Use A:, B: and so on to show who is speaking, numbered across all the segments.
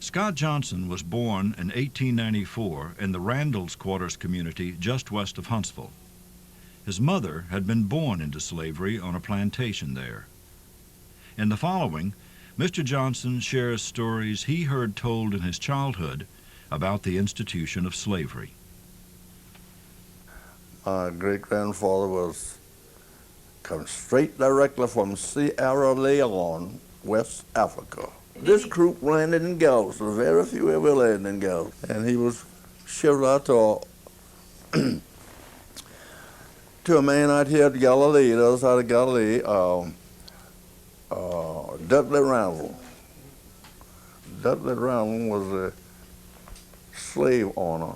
A: Scott Johnson was born in 1894 in the Randall's Quarters community just west of Huntsville. His mother had been born into slavery on a plantation there. In the following, Mr. Johnson shares stories he heard told in his childhood about the institution of slavery.
B: My great-grandfather was come straight directly from Sierra Leone, West Africa. This group landed in Galveston. Very few ever landed in Galveston. And he was shipped out to a man out here at Galilee, the other side of Galilee, Dudley Randall. Dudley Randall was a slave owner.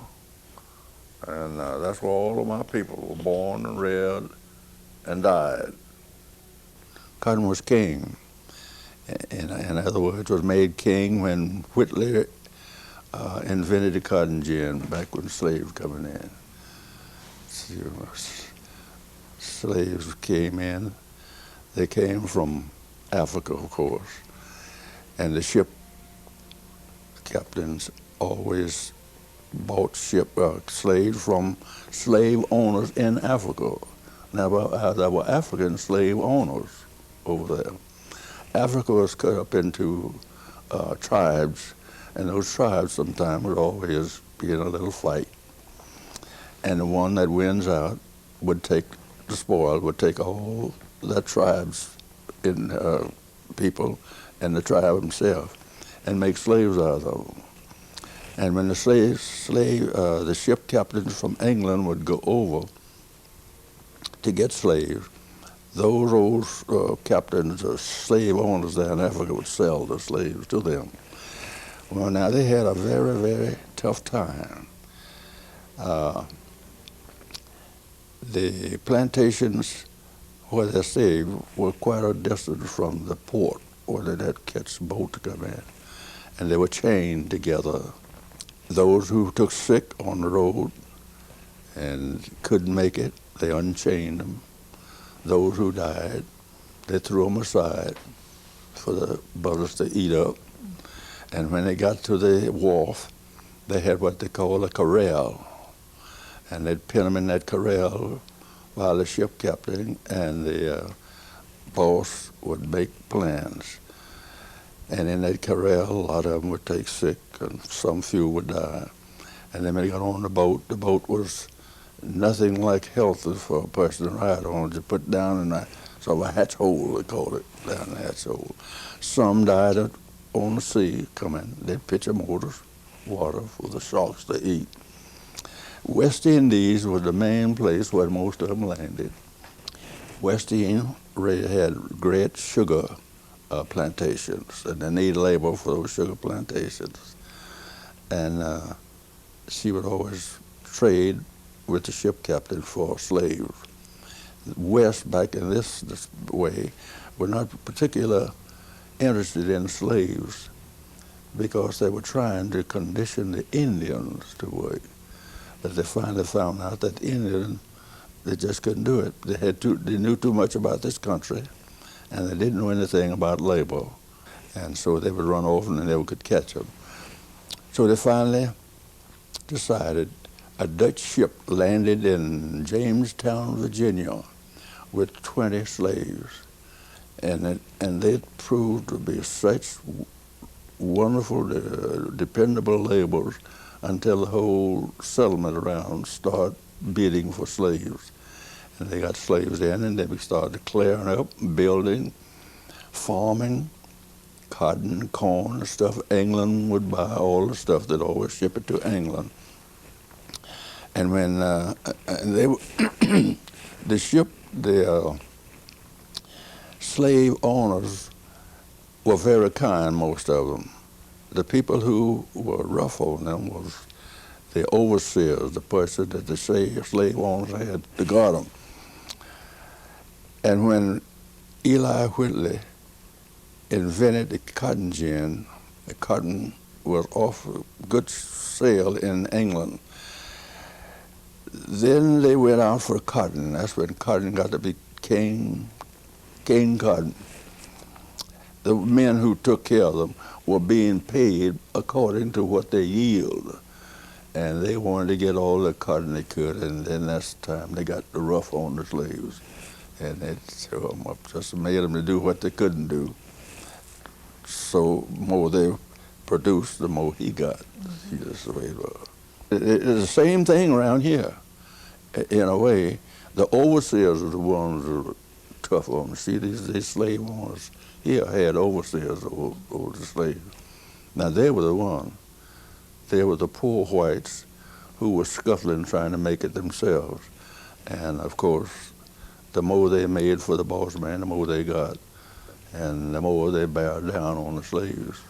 B: And that's where all of my people were born and reared and died. Cotton was king. In other words, was made king when Whitley invented the cotton gin back when slaves coming in. Slaves came in. They came from Africa, of course, and the ship captains always bought slaves from slave owners in Africa. Now, there were African slave owners over there. Africa was cut up into tribes, and those tribes sometimes would always be in a little fight. And the one that wins out would take the spoil, would take all the tribes in people and the tribe himself and make slaves out of them. And when the ship captains from England would go over to get slaves, those old captains or slave owners there in Africa would sell the slaves to them. Well, now they had a very, very tough time. The plantations where they stayed were quite a distance from the port where they'd had to catch a boat to come in. And they were chained together. Those who took sick on the road and couldn't make it, they unchained them. Those who died, they threw them aside for the brothers to eat up. And when they got to the wharf, they had what they call a corral. And they'd pin them in that corral while the ship captain and the boss would make plans. And in that corral, a lot of them would take sick, and some few would die. And then when they got on the boat was nothing like healthy for a person to ride on. Just put down in a sort of a hatch hole, they called it, down the hatch hole. Some died on the sea coming. They'd pitch them water for the sharks to eat. West Indies was the main place where most of them landed. West Indies had great sugar plantations, and they need labor for those sugar plantations. And she would always trade with the ship captain for slaves. West, back in this way, were not particularly interested in slaves because they were trying to condition the Indians to work. But they finally found out that Indians, they just couldn't do it. They knew too much about this country, and they didn't know anything about labor. And so they would run off and they never could catch them. So they finally decided a Dutch ship landed in Jamestown, Virginia, with 20 slaves. And they proved to be such wonderful, dependable laborers until the whole settlement around started bidding for slaves. And they got slaves in, and they started clearing up, building, farming, cotton, corn, stuff. England would buy all the stuff. They'd always ship it to England. And when the slave owners were very kind, most of them. The people who were rough on them was the overseers, the person that the slave owners had to guard them. And when Eli Whitley invented the cotton gin, the cotton was off good sale in England. Then they went out for cotton. That's when cotton got to be king cotton. the men who took care of them were being paid according to what they yield. And they wanted to get all the cotton they could, and then that's the time they got the rough on the slaves. And it threw them up, just made them to do what they couldn't do. So more they produced, the more he got. That's the way it was. It's the same thing around here, in a way. The overseers are the ones who are tough on them. See, these slave owners here had overseers over the slaves. Now, they were the ones. They were the poor whites who were scuffling, trying to make it themselves. And, of course, the more they made for the boss man, the more they got. And the more they bear down on the slaves.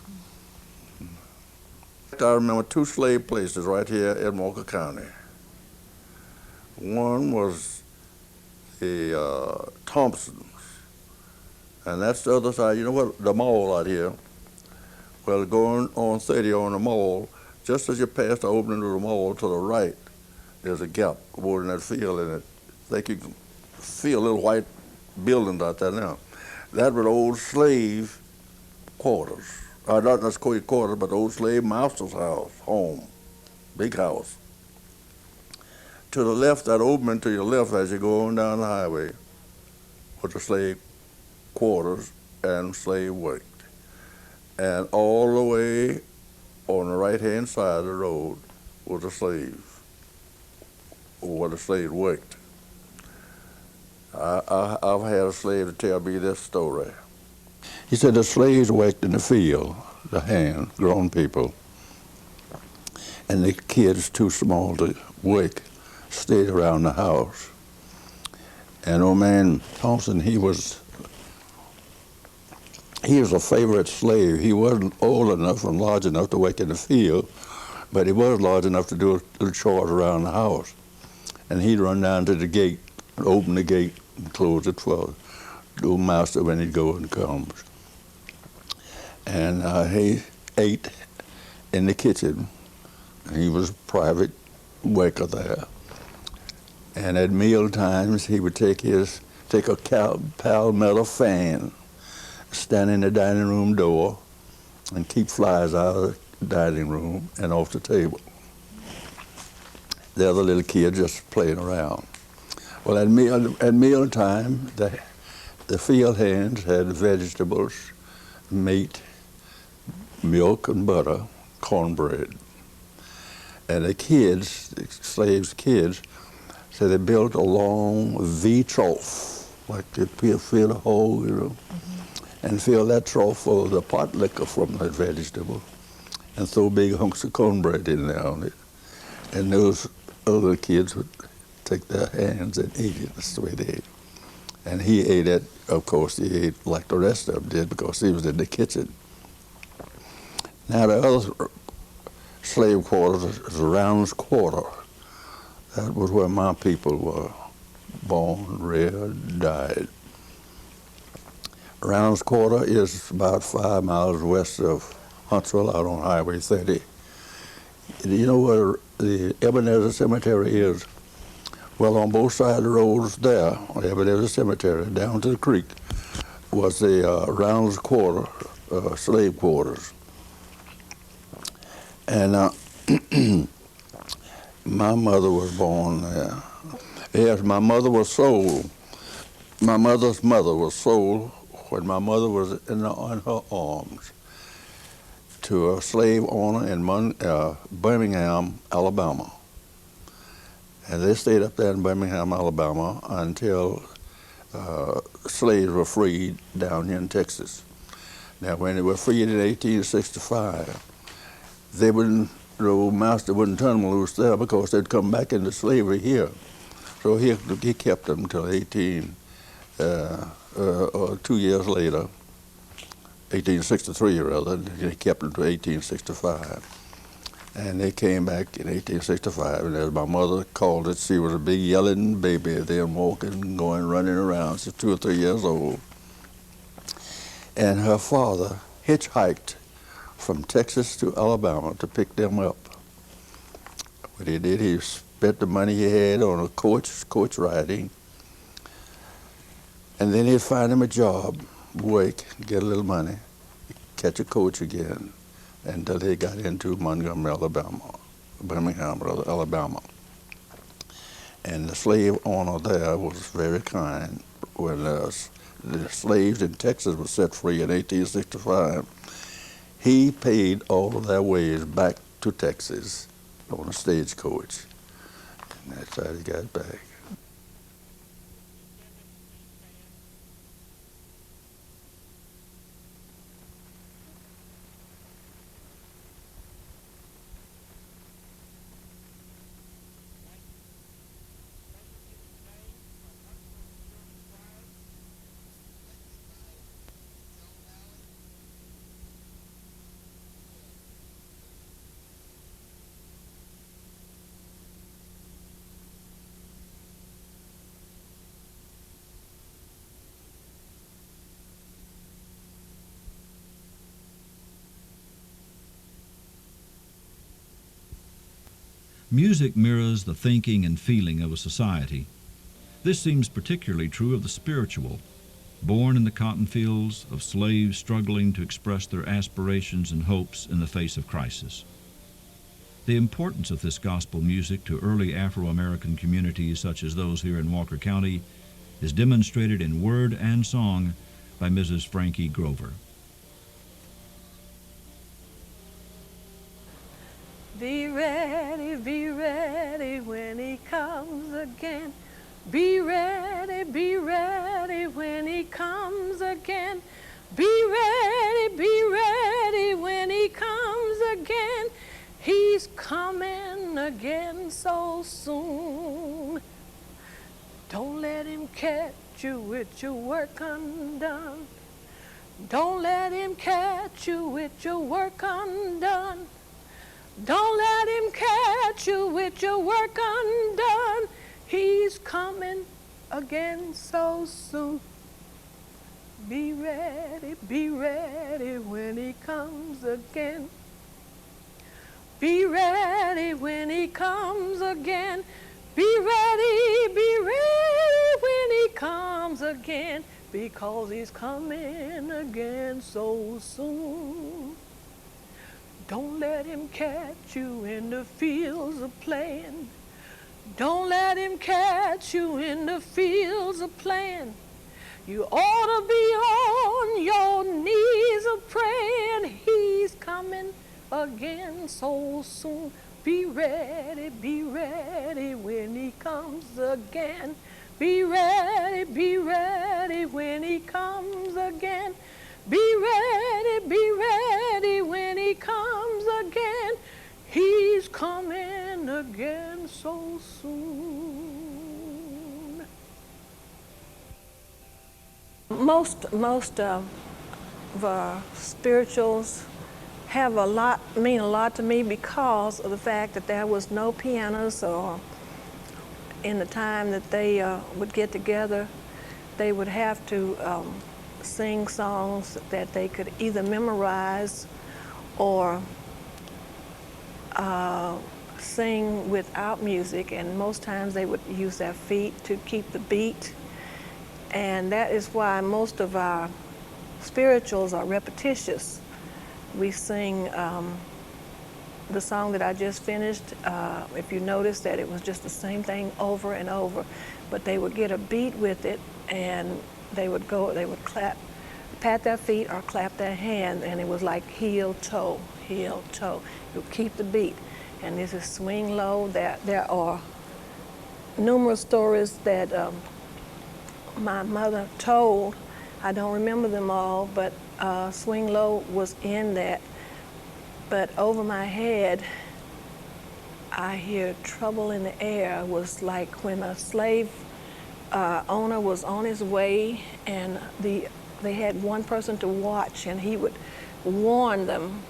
B: I remember two slave places right here in Walker County. One was the Thompsons, and that's the other side. You know what, the mall out here? Well, going on 30 on the mall, just as you pass the opening of the mall to the right, there's a gap over in that field, and I think you can feel little white buildings out there now. That was old slave quarters. Not necessarily quarters, but the old slave master's house, home, big house. To the left, that opening to your left as you go on down the highway was the slave quarters and slave worked. And all the way on the right-hand side of the road was the slaves, or where the slaves worked. I've had a slave to tell me this story. He said the slaves worked in the field, the hands, grown people, and the kids too small to work stayed around the house. And old man Thompson, he was a favorite slave. He wasn't old enough and large enough to work in the field, but he was large enough to do a little chores around the house. And he'd run down to the gate, open the gate, and close it for the old master when he'd go and comes. And he ate in the kitchen. He was a private worker there. And at meal times, he would take a palmetto fan, stand in the dining room door, and keep flies out of the dining room and off the table. The other little kid just playing around. Well, at meal time, the field hands had vegetables, meat, milk and butter, cornbread. And the kids, the slaves' kids, so they built a long V trough, like they fill a hole, you know, and fill that trough full of the pot liquor from that vegetable, and throw big hunks of cornbread in there on it. And those other kids would take their hands and eat it. That's the way they ate. And he ate it, of course, he ate like the rest of them did because he was in the kitchen. Now the other slave quarters is Rounds Quarter. That was where my people were born, reared, died. Rounds Quarter is about 5 miles west of Huntsville, out on Highway 30. Do you know where the Ebenezer Cemetery is? Well, on both sides of the roads there, on Ebenezer Cemetery, down to the creek, was the Rounds Quarter, slave quarters. And my mother was born there. Yes, my mother was sold. My mother's mother was sold when my mother was in her arms to a slave owner in Birmingham, Alabama. And they stayed up there in Birmingham, Alabama until slaves were freed down here in Texas. Now, when they were freed in 1865, the master wouldn't turn them loose there because they'd come back into slavery here. So he kept them until 2 years later, 1863 rather, he kept them to 1865. And they came back in 1865, and as my mother called it, she was a big yelling baby then, walking, going, running around. She's 2 or 3 years old. And her father hitchhiked from Texas to Alabama to pick them up. What he did, he spent the money he had on a coach riding, and then he'd find him a job work, get a little money, catch a coach again, until he got into Montgomery, Alabama, Birmingham, Alabama. And the slave owner there was very kind. When the slaves in Texas were set free in 1865, he paid all of their ways back to Texas on a stagecoach. And that's how he got back.
A: Music mirrors the thinking and feeling of a society. This seems particularly true of the spiritual, born in the cotton fields of slaves struggling to express their aspirations and hopes in the face of crisis. The importance of this gospel music to early Afro-American communities such as those here in Walker County is demonstrated in word and song by Mrs. Frankie Grover.
C: Be ready when he comes again. Be ready when he comes again. Be ready when he comes again. He's coming again so soon. Don't let him catch you with your work undone. Don't let him catch you with your work undone. Don't let him catch you with your work undone. He's coming again so soon. Be ready when he comes again. Be ready when he comes again. Be ready when he comes again, because he's coming again so soon. Don't let him catch you in the fields of playing. Don't let him catch you in the fields of playing. You ought to be on your knees a praying. He's coming again so soon. Be ready when he comes again. Be ready when he comes again. Be ready when he comes again. He's coming again so soon. Most of our spirituals mean a lot to me because of the fact that there was no pianos, or in the time that they would get together, they would have to sing songs that they could either memorize or sing without music, and most times they would use their feet to keep the beat. And that is why most of our spirituals are repetitious. We sing the song that I just finished. If you notice that it was just the same thing over and over, but they would get a beat with it, and they would clap, pat their feet or clap their hand, and it was like heel, toe, heel, toe. You keep the beat. And this is Swing Low. There are numerous stories that my mother told. I don't remember them all, but Swing Low was in that. But over my head, I hear Trouble in the Air. It was like when a slave owner was on his way, and they had one person to watch, and he would warn them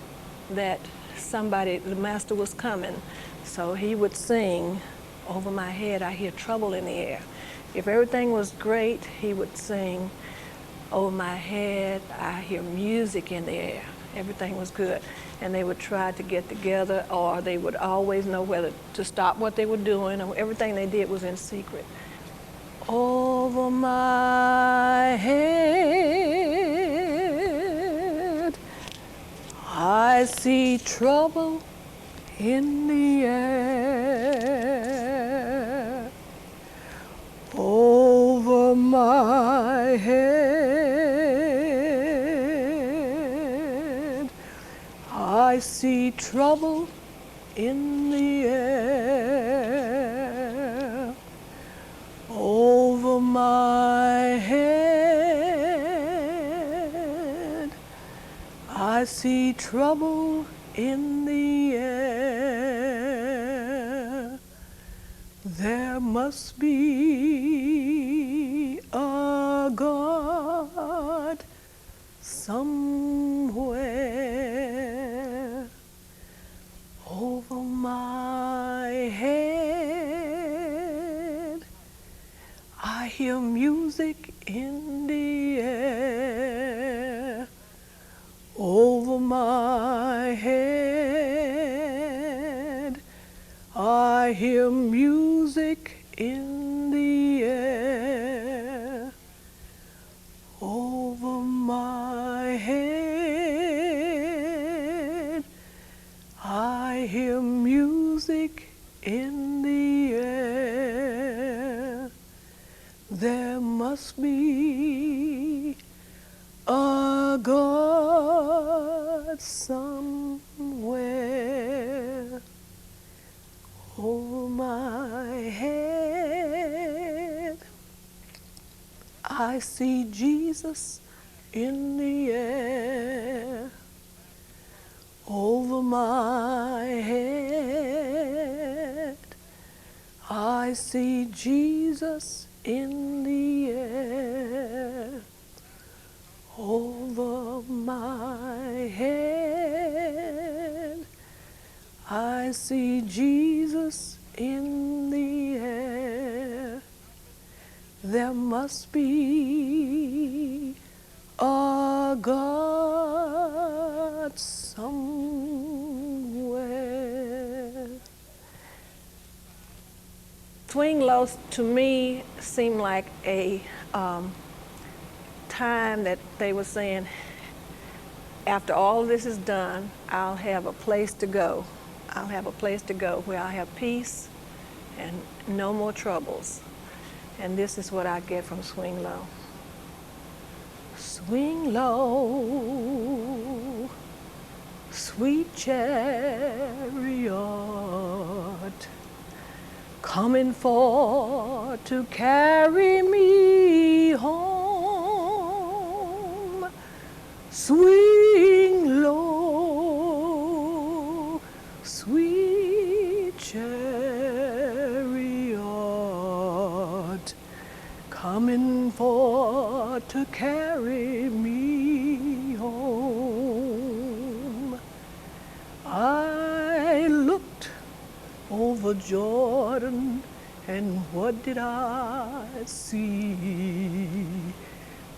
C: that the master was coming. So he would sing, over my head, I hear trouble in the air. If everything was great, he would sing, over my head, I hear music in the air. Everything was good. And they would try to get together, or they would always know whether to stop what they were doing, or everything they did was in secret. Over my head, I see trouble in the air over my head. I see trouble in the air over my head. I see trouble in the air. There must be a God somewhere. Over my head, I hear music in the air. Over my head, I hear music in the air. Over my head, I hear music in the air. There must be a God somewhere. Over my head, I see Jesus in the air. Over my head, I see Jesus in the air. Over my head, I see Jesus in the air. There must be a God somewhere. Swing Low to me seemed like a time that they were saying, after all this is done, I'll have a place to go. I'll have a place to go where I have peace and no more troubles. And this is what I get from Swing Low. Swing low, sweet chariot, coming for to carry me home. Swing low, sweet chariot, coming for to carry me home. I looked over Jordan, and what did I see?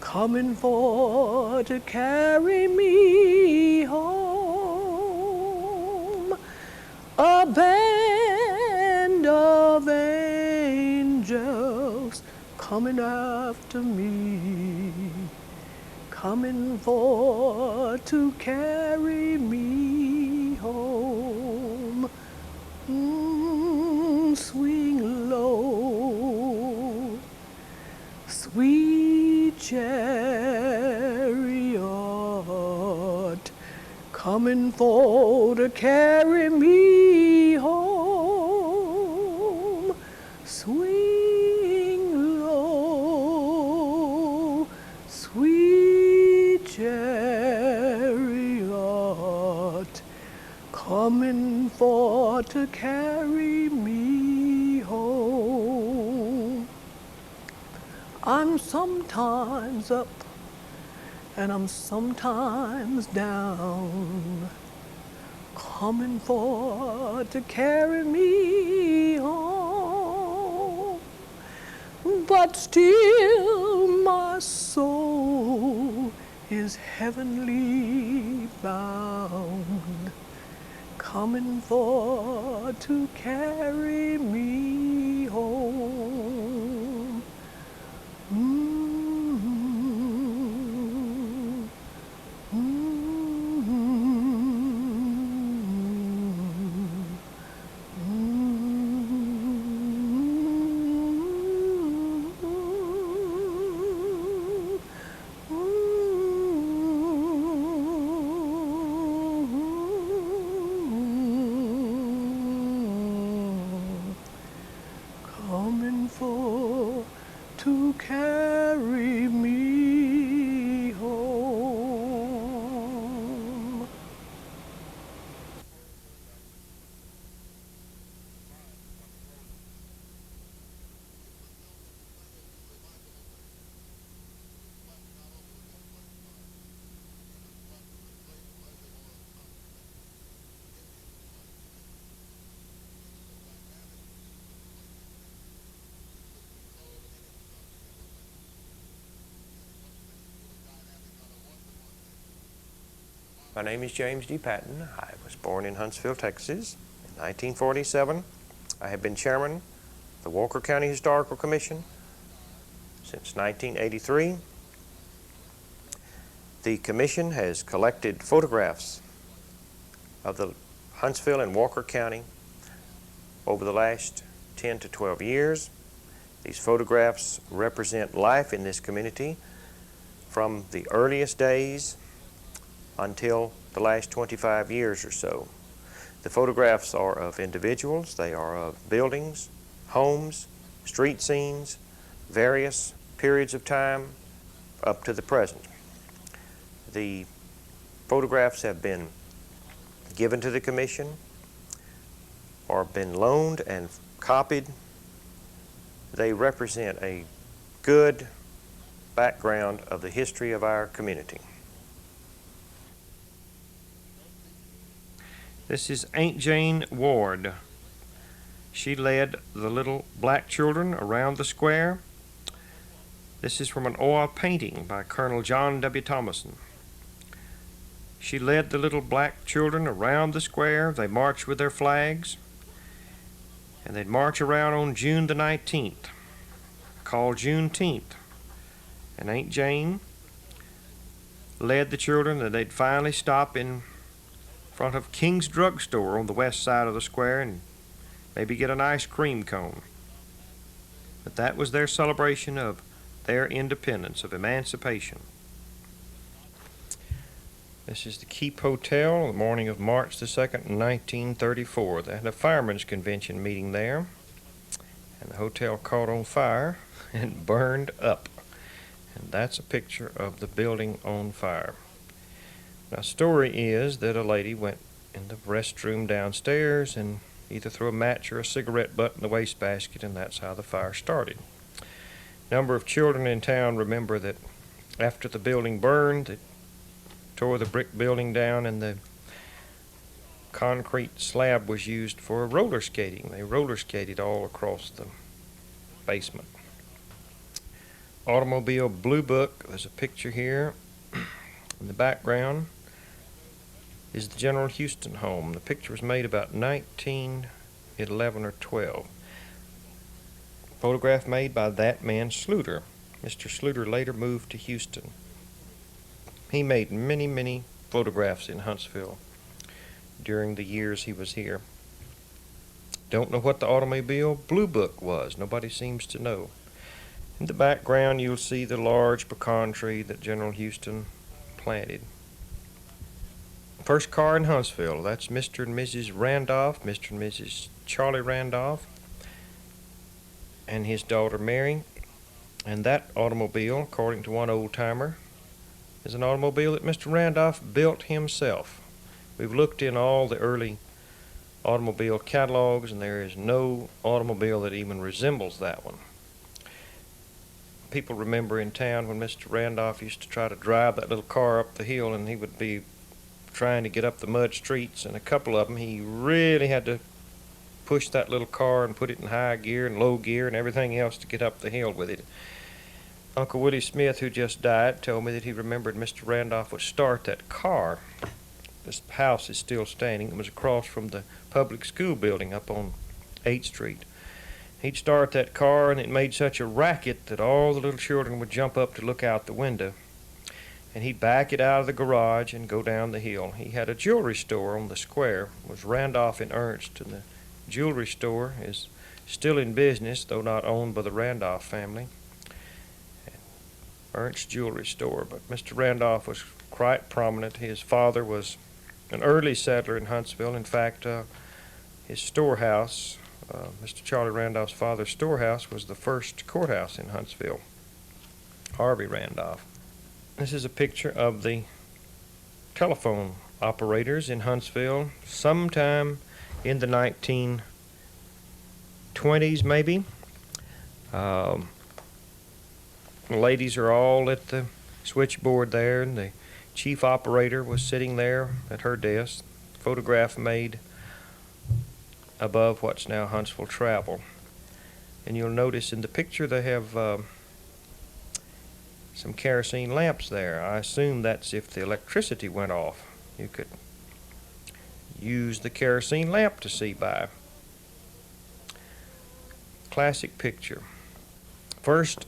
C: Coming for to carry me home. A band of angels coming after me, coming for to carry me home. Swing low, sweet chariot, coming for to carry me home. Swing low, sweet chariot, coming for to carry me home. I'm sometimes up and I'm sometimes down, coming for to carry me home. But still my soul is heavenly bound, coming for to carry me home.
D: to carry me home.
E: My name is James D. Patton. I was born in Huntsville, Texas in 1947. I have been chairman of the Walker County Historical Commission since 1983. The commission has collected photographs of the Huntsville and Walker County over the last 10 to 12 years. These photographs represent life in this community from the earliest days until the last 25 years or so. The photographs are of individuals, they are of buildings, homes, street scenes, various periods of time up to the present. The photographs have been given to the commission or been loaned and copied. They represent a good background of the history of our community. This is Aunt Jane Ward. She led the little black children around the square. This is from an oil painting by Colonel John W. Thomason. She led the little black children around the square. They marched with their flags, and they'd march around on June the 19th, called Juneteenth. And Aunt Jane led the children, and they'd finally stop in front of King's Drug Store on the west side of the square and maybe get an ice cream cone. But that was their celebration of their independence, of emancipation. This is the Keep Hotel on the morning of March the 2nd, 1934. They had a firemen's convention meeting there, and the hotel caught on fire and burned up. And that's a picture of the building on fire. Now, the story is that a lady went in the restroom downstairs and either threw a match or a cigarette butt in the wastebasket, and that's how the fire started. A number of children in town remember that after the building burned, they tore the brick building down and the concrete slab was used for roller skating. They roller skated all across the basement. Automobile Blue Book, there's a picture here. In the background is the General Houston home. The picture was made about 1911 or 12. Photograph made by that man Sluter. Mr. Sluter later moved to Houston. He made many, many photographs in Huntsville during the years he was here. Don't know what the Automobile Blue Book was. Nobody seems to know. In the background you'll see the large pecan tree that General Houston planted. First car in Huntsville, that's Mr. and Mrs. Randolph, Mr. and Mrs. Charlie Randolph, and his daughter Mary. And that automobile, according to one old-timer, is an automobile that Mr. Randolph built himself. We've looked in all the early automobile catalogs, and there is no automobile that even resembles that one. People remember in town when Mr. Randolph used to try to drive that little car up the hill, and he would be trying to get up the mud streets, and a couple of them he really had to push that little car and put it in high gear and low gear and everything else to get up the hill with it. Uncle Willie Smith, who just died, told me that he remembered Mr. Randolph would start that car. This house is still standing. It was across from the public school building up on 8th Street. He'd start that car, and it made such a racket that all the little children would jump up to look out the window. And he'd back it out of the garage and go down the hill. He had a jewelry store on the square. It was Randolph and Ernst, and the jewelry store is still in business, though not owned by the Randolph family. Ernst Jewelry Store. But Mr. Randolph was quite prominent. His father was an early settler in Huntsville. In fact, his storehouse, Mr. Charlie Randolph's father's storehouse, was the first courthouse in Huntsville. Harvey Randolph. This is a picture of the telephone operators in Huntsville sometime in the 1920s, maybe. The ladies are all at the switchboard there, and the chief operator was sitting there at her desk, photograph made above what's now Huntsville Travel. And you'll notice in the picture they have some kerosene lamps there. I assume that's if the electricity went off. You could use the kerosene lamp to see by. Classic picture. First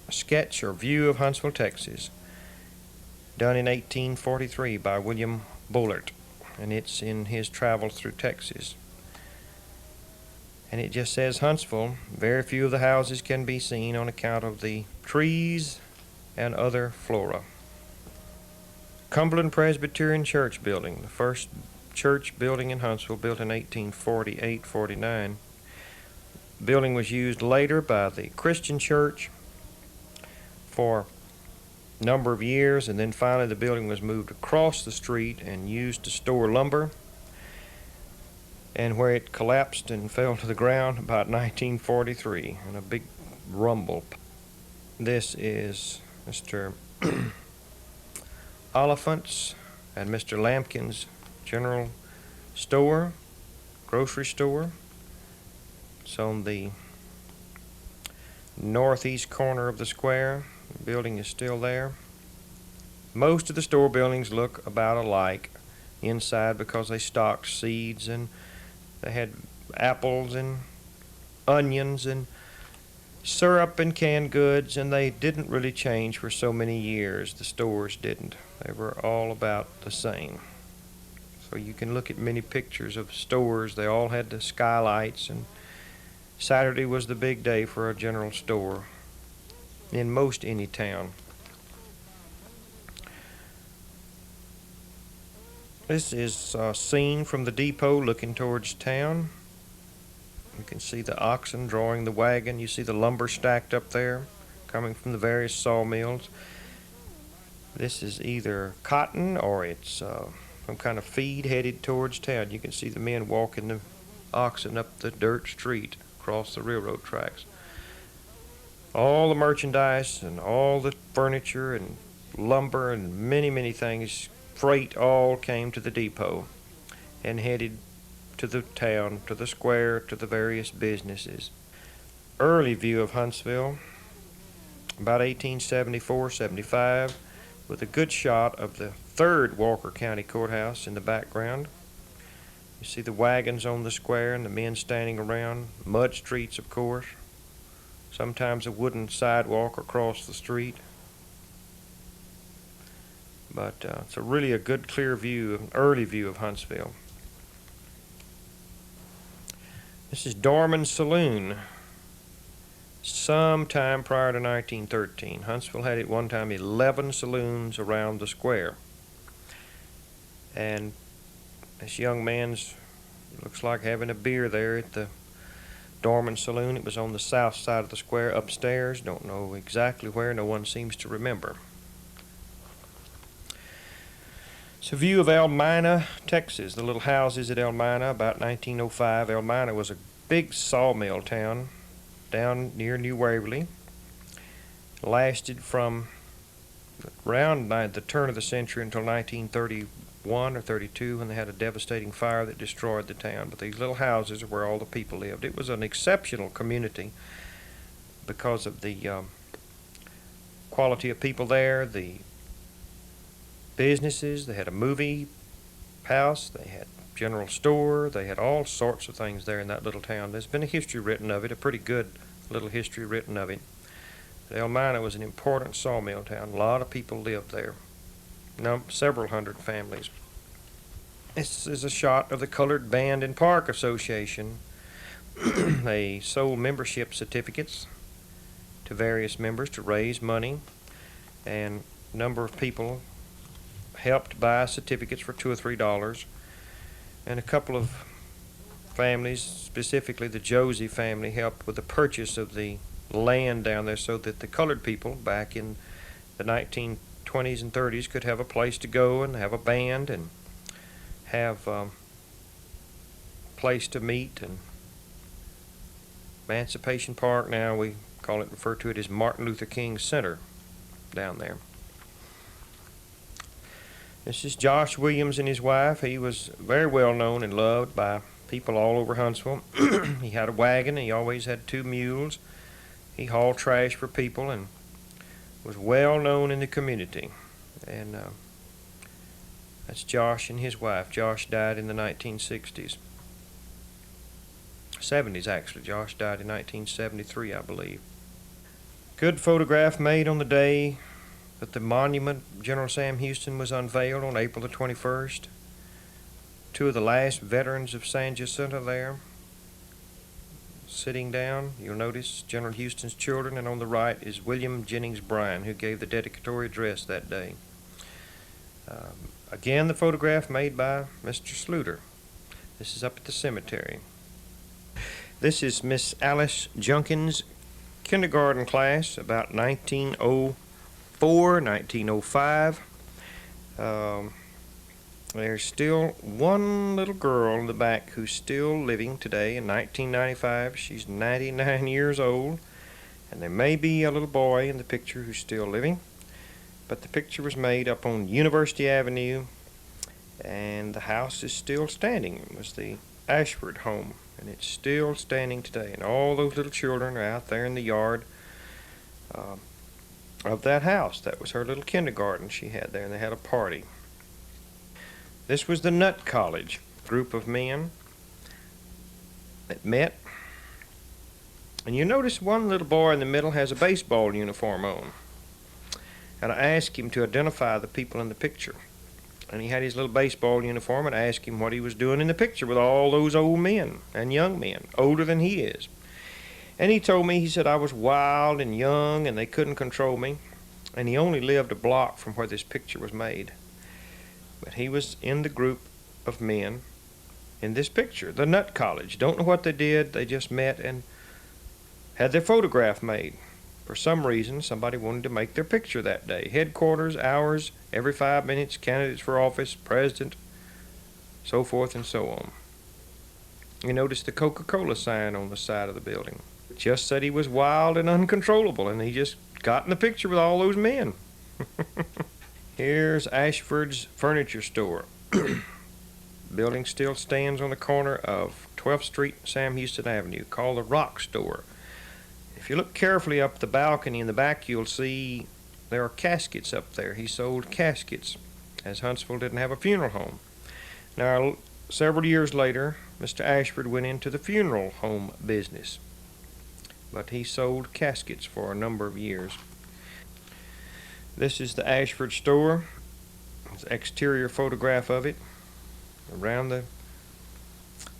E: sketch or view of Huntsville, Texas, done in 1843 by William Bullard, and it's in his travels through Texas. And it just says Huntsville. Very few of the houses can be seen on account of the trees and other flora. Cumberland Presbyterian Church building, the first church building in Huntsville, built in 1848-49. The building was used later by the Christian Church for a number of years, and then finally the building was moved across the street and used to store lumber, and where it collapsed and fell to the ground about 1943 in a big rumble. This is Mr. Oliphant's and Mr. Lampkin's general store, grocery store. It's on the northeast corner of the square. The building is still there. Most of the store buildings look about alike inside because they stocked seeds, and they had apples and onions and syrup and canned goods, and they didn't really change for so many years. The stores didn't. They were all about the same. So you can look at many pictures of stores. They all had the skylights, and Saturday was the big day for a general store in most any town. This is a scene from the depot looking towards town. You can see the oxen drawing the wagon. You see the lumber stacked up there coming from the various sawmills. This is either cotton or it's some kind of feed headed towards town. You can see the men walking the oxen up the dirt street across the railroad tracks. All the merchandise and all the furniture and lumber and many, many things, freight, all came to the depot and headed to the town, to the square, to the various businesses. Early view of Huntsville, about 1874-75, with a good shot of the third Walker County Courthouse in the background. You see the wagons on the square and the men standing around, mud streets, of course, sometimes a wooden sidewalk across the street. But it's really a good, clear view, an early view of Huntsville. This is Dorman's Saloon. Sometime prior to 1913, Huntsville had at one time 11 saloons around the square. And this young man's looks like having a beer there at the Dorman Saloon. It was on the south side of the square upstairs. Don't know exactly where. No one seems to remember. It's a view of Elmina, Texas. The little houses at Elmina, about 1905. Elmina was a big sawmill town down near New Waverly. Lasted from around the turn of the century until 1931 or 32, when they had a devastating fire that destroyed the town. But these little houses are where all the people lived. It was an exceptional community because of the quality of people there, the businesses. They had a movie house, they had general store, they had all sorts of things there in that little town. There's been a history written of it, a pretty good little history written of it. Elmina was an important sawmill town. A lot of people lived there. Several hundred families. This is a shot of the Colored Band and Park Association. They sold membership certificates to various members to raise money, and a number of people helped buy certificates for $2 or $3, and a couple of families, specifically the Josie family, helped with the purchase of the land down there so that the colored people back in the 1920s and 30s could have a place to go and have a band and have a place to meet. And Emancipation Park, now we refer to it as Martin Luther King Center down there. This is Josh Williams and his wife. He was very well known and loved by people all over Huntsville. He had a wagon. He always had 2 mules. He hauled trash for people and was well known in the community. And that's Josh and his wife. Josh died in the 1960s. 70s, actually. Josh died in 1973, I believe. Good photograph made on the day that the monument, General Sam Houston, was unveiled on April the 21st. 2 of the last veterans of San Jacinto there, sitting down. You'll notice General Houston's children, and on the right is William Jennings Bryan, who gave the dedicatory address that day. Again, the photograph made by Mr. Sluter. This is up at the cemetery. This is Miss Alice Junkins' kindergarten class, about 1904, 1905. There's still one little girl in the back who's still living today in 1995. She's 99 years old, and there may be a little boy in the picture who's still living, but the picture was made up on University Avenue, and the house is still standing. It was the Ashford home, and it's still standing today, and all those little children are out there in the yard of that house. That was her little kindergarten she had there, and they had a party. This was the Nut College group of men that met. And you notice one little boy in the middle has a baseball uniform on. And I asked him to identify the people in the picture. And he had his little baseball uniform, and I asked him what he was doing in the picture with all those old men and young men, older than he is. And he told me, he said, I was wild and young and they couldn't control me. And he only lived a block from where this picture was made. But he was in the group of men in this picture, the Nut College. Don't know what they did. They just met and had their photograph made. For some reason, somebody wanted to make their picture that day. Headquarters, hours, every 5 minutes, candidates for office, president, so forth and so on. You notice the Coca-Cola sign on the side of the building. It just said he was wild and uncontrollable, and he just got in the picture with all those men. Here's Ashford's furniture store. The building still stands on the corner of 12th Street and Sam Houston Avenue, called the Rock Store. If you look carefully up the balcony in the back, you'll see there are caskets up there. He sold caskets, as Huntsville didn't have a funeral home. Now, several years later, Mr. Ashford went into the funeral home business, but he sold caskets for a number of years. This is the Ashford store. It's an exterior photograph of it around the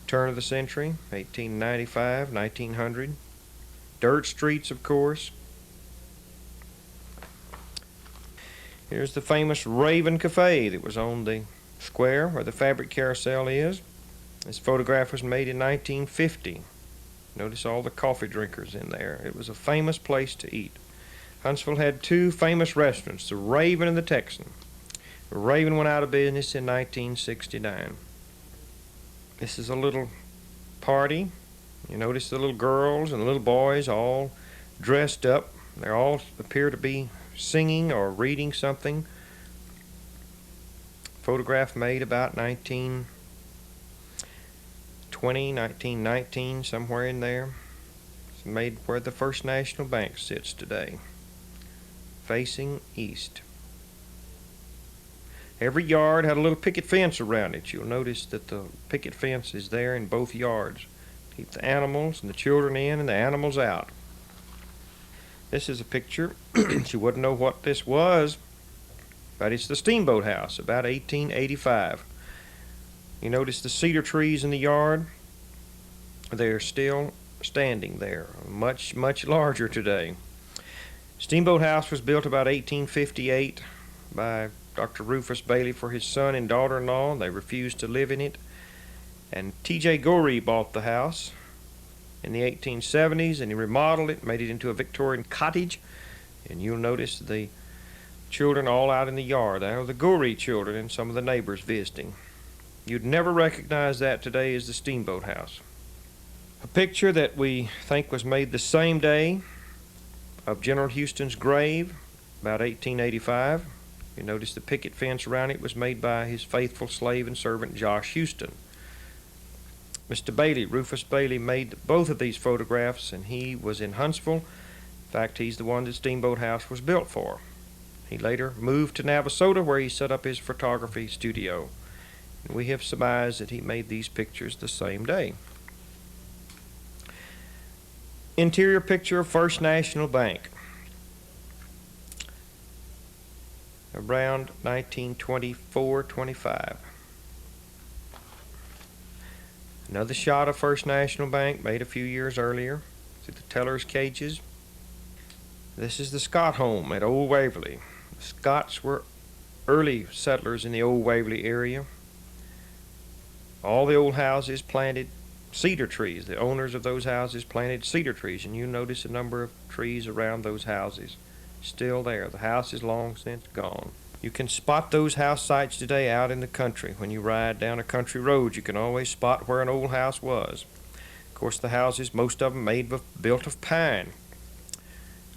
E: turn of the century, 1895, 1900. Dirt streets, of course. Here's the famous Raven Cafe that was on the square where the fabric carousel is. This photograph was made in 1950. Notice all the coffee drinkers in there. It was a famous place to eat. Huntsville had 2 famous restaurants, the Raven and the Texan. The Raven went out of business in 1969. This is a little party. You notice the little girls and the little boys all dressed up. They all appear to be singing or reading something. Photograph made about 1920, 1919, somewhere in there. It's made where the First National Bank sits today, facing east. Every yard had a little picket fence around it. You'll notice that the picket fence is there in both yards. Keep the animals and the children in and the animals out. This is a picture. You wouldn't know what this was, but it's the Steamboat House, about 1885. You notice the cedar trees in the yard? They're still standing there, much, much larger today. Steamboat House was built about 1858 by Dr. Rufus Bailey for his son and daughter-in-law. They refused to live in it. And T.J. Gorey bought the house in the 1870s, and he remodeled it, made it into a Victorian cottage. And you'll notice the children all out in the yard. There are the Goree children and some of the neighbors visiting. You'd never recognize that today as the Steamboat House. A picture that we think was made the same day of General Houston's grave, about 1885. You notice the picket fence around it was made by his faithful slave and servant Josh Houston. Mr. Bailey, Rufus Bailey, made both of these photographs, and he was in Huntsville. In fact, he's the one that Steamboat House was built for. He later moved to Navasota, where he set up his photography studio. And we have surmised that he made these pictures the same day. Interior picture of First National Bank. Around 1924-25. Another shot of First National Bank made a few years earlier. See the teller's cages. This is the Scott home at Old Waverly. The Scotts were early settlers in the Old Waverly area. All the old houses planted cedar trees. The owners of those houses planted cedar trees, and you notice a number of trees around those houses still there. The house is long since gone. You can spot those house sites today out in the country. When you ride down a country road, you can always spot where an old house was. Of course, the houses, most of them built of pine.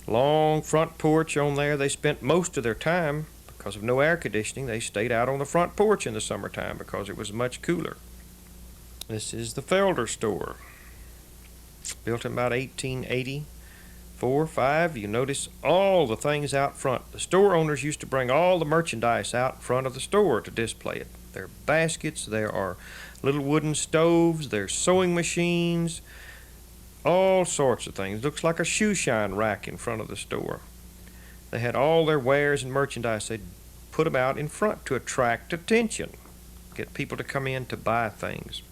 E: Long front porch on there. They spent most of their time, because of no air conditioning, they stayed out on the front porch in the summertime because it was much cooler. This is the Felder store, built in about 1884-5. You notice all the things out front. The store owners used to bring all the merchandise out in front of the store to display it. There are baskets, there are little wooden stoves, there's sewing machines, all sorts of things. Looks like a shoe shine rack in front of the store. They had all their wares and merchandise. They'd put them out in front to attract attention, get people to come in to buy things.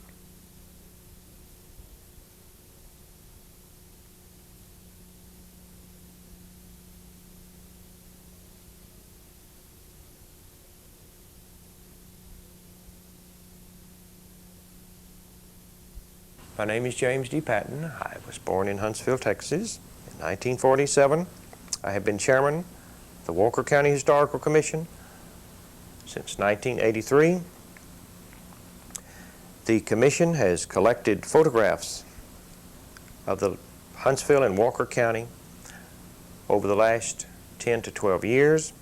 E: My name is James D. Patton. I was born in Huntsville, Texas in 1947. I have been chairman of the Walker County Historical Commission since 1983. The commission has collected photographs of the Huntsville and Walker County over the last 10 to 12 years.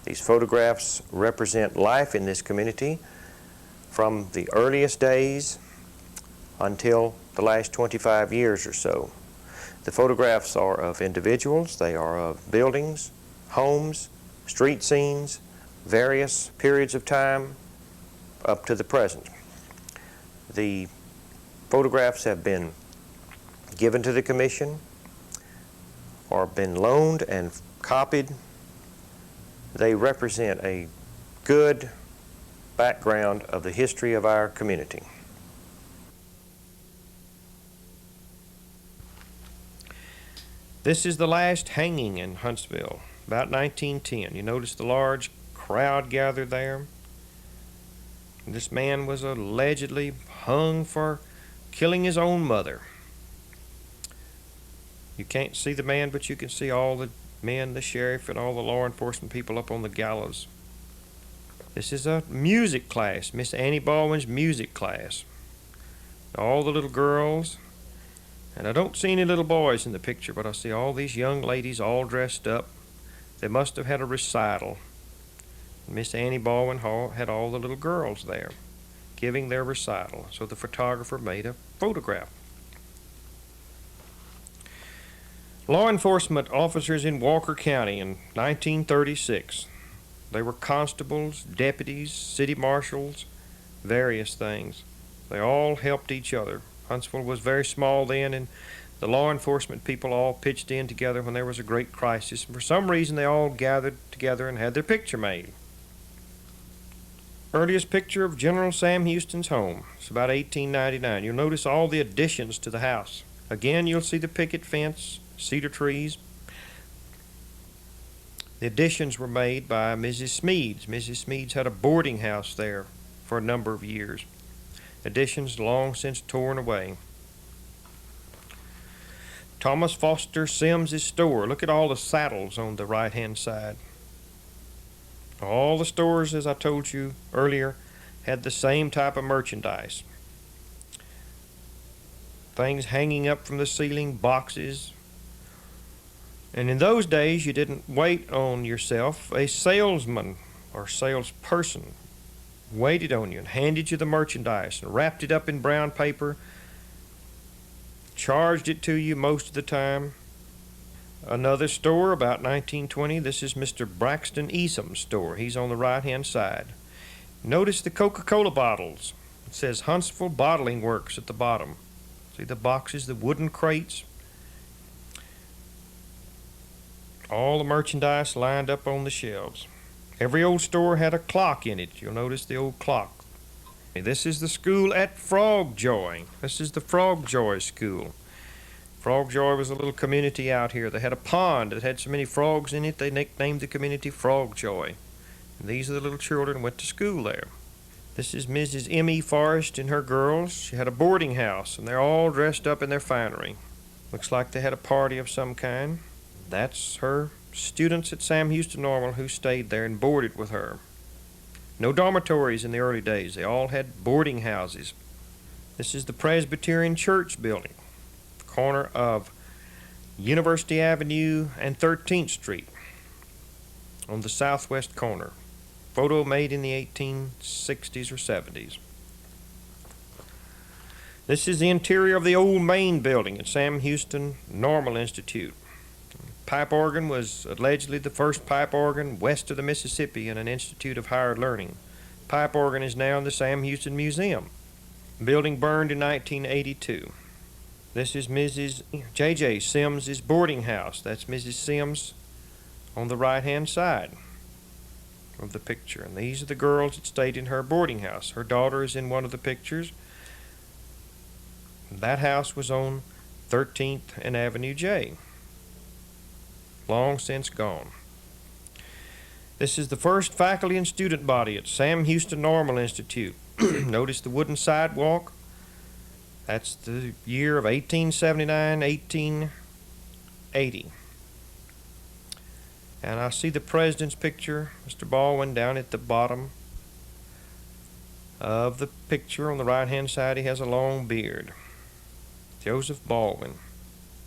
E: These photographs represent life in this community from the earliest days until the last 25 years or so. The photographs are of individuals, they are of buildings, homes, street scenes, various periods of time up to the present. The photographs have been given to the commission or been loaned and copied. They represent a good background of the history of our community. This is the last hanging in Huntsville, about 1910. You notice the large crowd gathered there. This man was allegedly hung for killing his own mother. You can't see the man, but you can see all the men, the sheriff, and all the law enforcement people up on the gallows. This is a music class, Miss Annie Baldwin's music class. All the little girls. And I don't see any little boys in the picture, but I see all these young ladies all dressed up. They must have had a recital. Miss Annie Baldwin had all the little girls there giving their recital, so the photographer made a photograph. Law enforcement officers in Walker County in 1936. They were constables, deputies, city marshals, various things. They all helped each other. Huntsville was very small then, and the law enforcement people all pitched in together when there was a great crisis. And for some reason, they all gathered together and had their picture made. Earliest picture of General Sam Houston's home. It's about 1899. You'll notice all the additions to the house. Again, you'll see the picket fence, cedar trees. The additions were made by Mrs. Smeads. Mrs. Smeads had a boarding house there for a number of years. Additions long since torn away. Thomas Foster Sims' store. Look at all the saddles on the right-hand side. All the stores, as I told you earlier, had the same type of merchandise. Things hanging up from the ceiling, boxes. And in those days, you didn't wait on yourself. A salesman or salesperson waited on you and handed you the merchandise and wrapped it up in brown paper, charged it to you most of the time. Another store, about 1920, this is Mr. Braxton Easom's store. He's on the right-hand side. Notice the Coca-Cola bottles. It says Huntsville Bottling Works at the bottom. See the boxes, the wooden crates? All the merchandise lined up on the shelves. Every old store had a clock in it. You'll notice the old clock. This is the school at Frogjoy. This is the Frogjoy School. Frogjoy was a little community out here. They had a pond that had so many frogs in it, they nicknamed the community Frogjoy. And these are the little children who went to school there. This is Mrs. M.E. Forrest and her girls. She had a boarding house, and they're all dressed up in their finery. Looks like they had a party of some kind. That's her students at Sam Houston Normal who stayed there and boarded with her. No dormitories in the early days. They all had boarding houses. This is the Presbyterian Church building, corner of University Avenue and 13th Street on the southwest corner. Photo made in the 1860s or 70s. This is the interior of the old main building at Sam Houston Normal Institute. Pipe organ was allegedly the first pipe organ west of the Mississippi in an institute of higher learning. Pipe organ is now in the Sam Houston Museum. The building burned in 1982. This is Mrs. J.J. Sims' boarding house. That's Mrs. Sims on the right-hand side of the picture. And these are the girls that stayed in her boarding house. Her daughter is in one of the pictures. That house was on 13th and Avenue J. Long since gone. This is the first faculty and student body at Sam Houston Normal Institute. Notice the wooden sidewalk. That's the year of 1879, 1880. And I see the president's picture, Mr. Baldwin, down at the bottom of the picture. On the right-hand side, he has a long beard. Joseph Baldwin.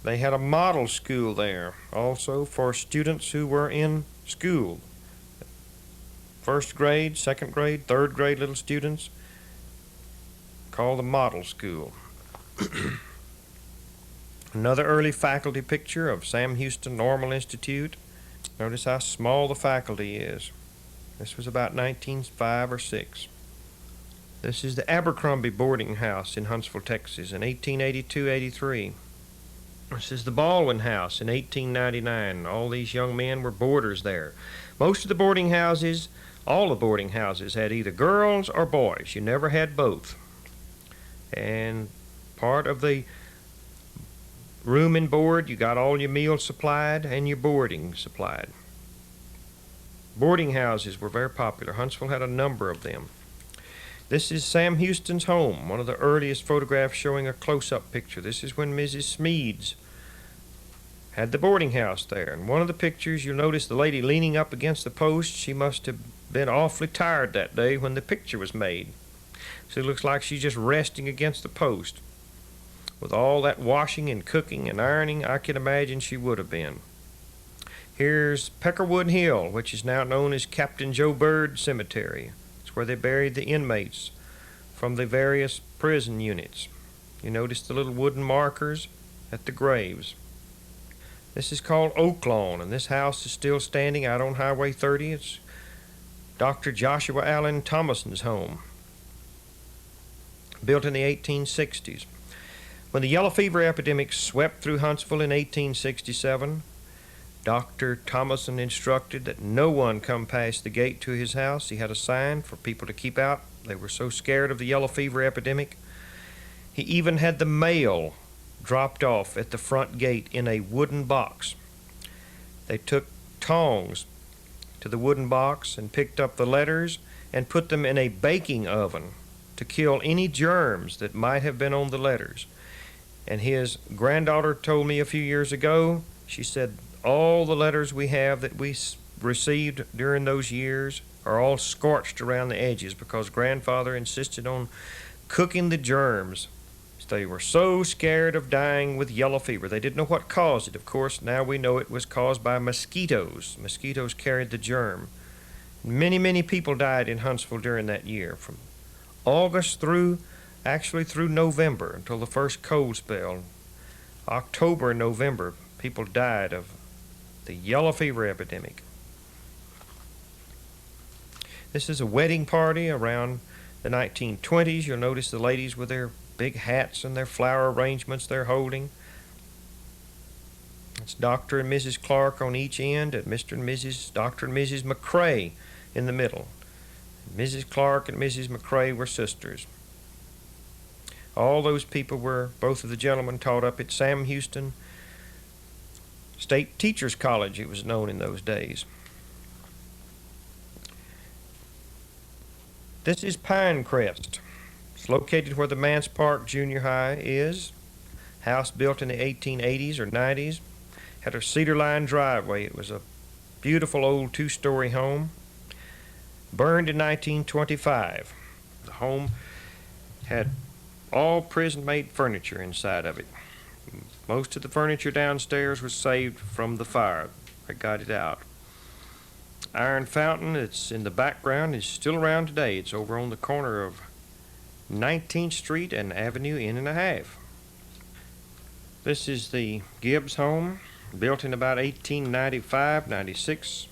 E: They had a model school there also for students who were in school. First grade, second grade, third grade little students, called the model school. Another early faculty picture of Sam Houston Normal Institute. Notice how small the faculty is. This was about 1905 or 6. This is the Abercrombie boarding house in Huntsville, Texas in 1882-83. This is the Baldwin House in 1899. All these young men were boarders there. Most of the boarding houses, all the boarding houses, had either girls or boys. You never had both. And part of the room and board, you got all your meals supplied and your boarding supplied. Boarding houses were very popular. Huntsville had a number of them. This is Sam Houston's home, one of the earliest photographs showing a close-up picture. This is when Mrs. Smeads had the boarding house there. In one of the pictures, you'll notice the lady leaning up against the post. She must have been awfully tired that day when the picture was made. So it looks like she's just resting against the post. With all that washing and cooking and ironing, I can imagine she would have been. Here's Peckerwood Hill, which is now known as Captain Joe Bird Cemetery. Where they buried the inmates from the various prison units. You notice the little wooden markers at the graves. This is called Oak Lawn, and this house is still standing out on Highway 30. It's Dr. Joshua Allen Thomason's home, built in the 1860s. When the yellow fever epidemic swept through Huntsville in 1867, Dr. Thomason instructed that no one come past the gate to his house. He had a sign for people to keep out. They were so scared of the yellow fever epidemic. He even had the mail dropped off at the front gate in a wooden box. They took tongs to the wooden box and picked up the letters and put them in a baking oven to kill any germs that might have been on the letters. And his granddaughter told me a few years ago, she said, all the letters we have that we received during those years are all scorched around the edges because grandfather insisted on cooking the germs. They were so scared of dying with yellow fever. They didn't know what caused it. Of course, now we know it was caused by mosquitoes. Mosquitoes carried the germ. Many, many people died in Huntsville during that year, from August through November, until the first cold spell. October and November, people died of the yellow fever epidemic. This is a wedding party around the 1920s. You'll notice the ladies with their big hats and their flower arrangements they're holding. It's Dr. and Mrs. Clark on each end, and Dr. and Mrs. McCrae in the middle. Mrs. Clark and Mrs. McCrae were sisters. All those people were, both of the gentlemen taught up at Sam Houston State Teachers College, it was known in those days. This is Pinecrest. It's located where the Mance Park Junior High is. House built in the 1880s or 90s. Had a cedar-lined driveway. It was a beautiful old two-story home. Burned in 1925. The home had all prison-made furniture inside of it. Most of the furniture downstairs was saved from the fire. They got it out. Iron Fountain, it's in the background, is still around today. It's over on the corner of 19th Street and Avenue N and a half. This is the Gibbs home, built in about 1895-96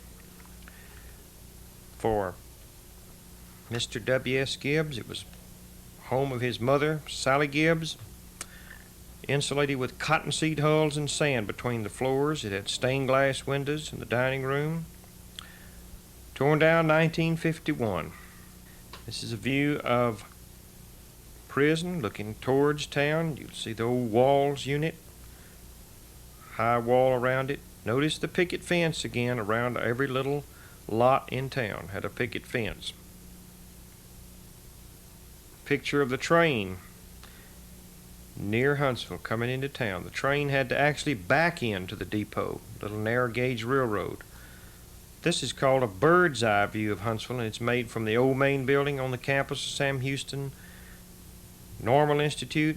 E: for Mr. W.S. Gibbs. It was home of his mother, Sally Gibbs. Insulated with cottonseed hulls and sand between the floors. It had stained glass windows in the dining room. Torn down 1951. This is a view of prison looking towards town. You can see the old walls unit, high wall around it. Notice the picket fence again around every little lot in town had a picket fence. Picture of the train near Huntsville coming into town. The train had to actually back into the depot, little narrow gauge railroad. This is called a bird's eye view of Huntsville, and it's made from the old main building on the campus of Sam Houston Normal Institute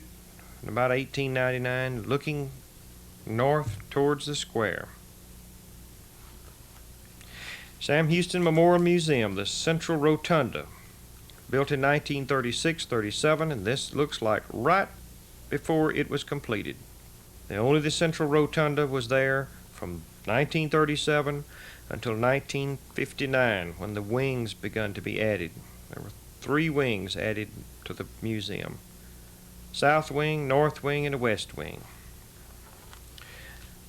E: in about 1899, looking north towards the square. Sam Houston Memorial Museum, the Central Rotunda, built in 1936-37, and this looks like right before it was completed. Only the Central Rotunda was there from 1937 until 1959, when the wings began to be added. There were 3 wings added to the museum: South Wing, North Wing, and a West Wing.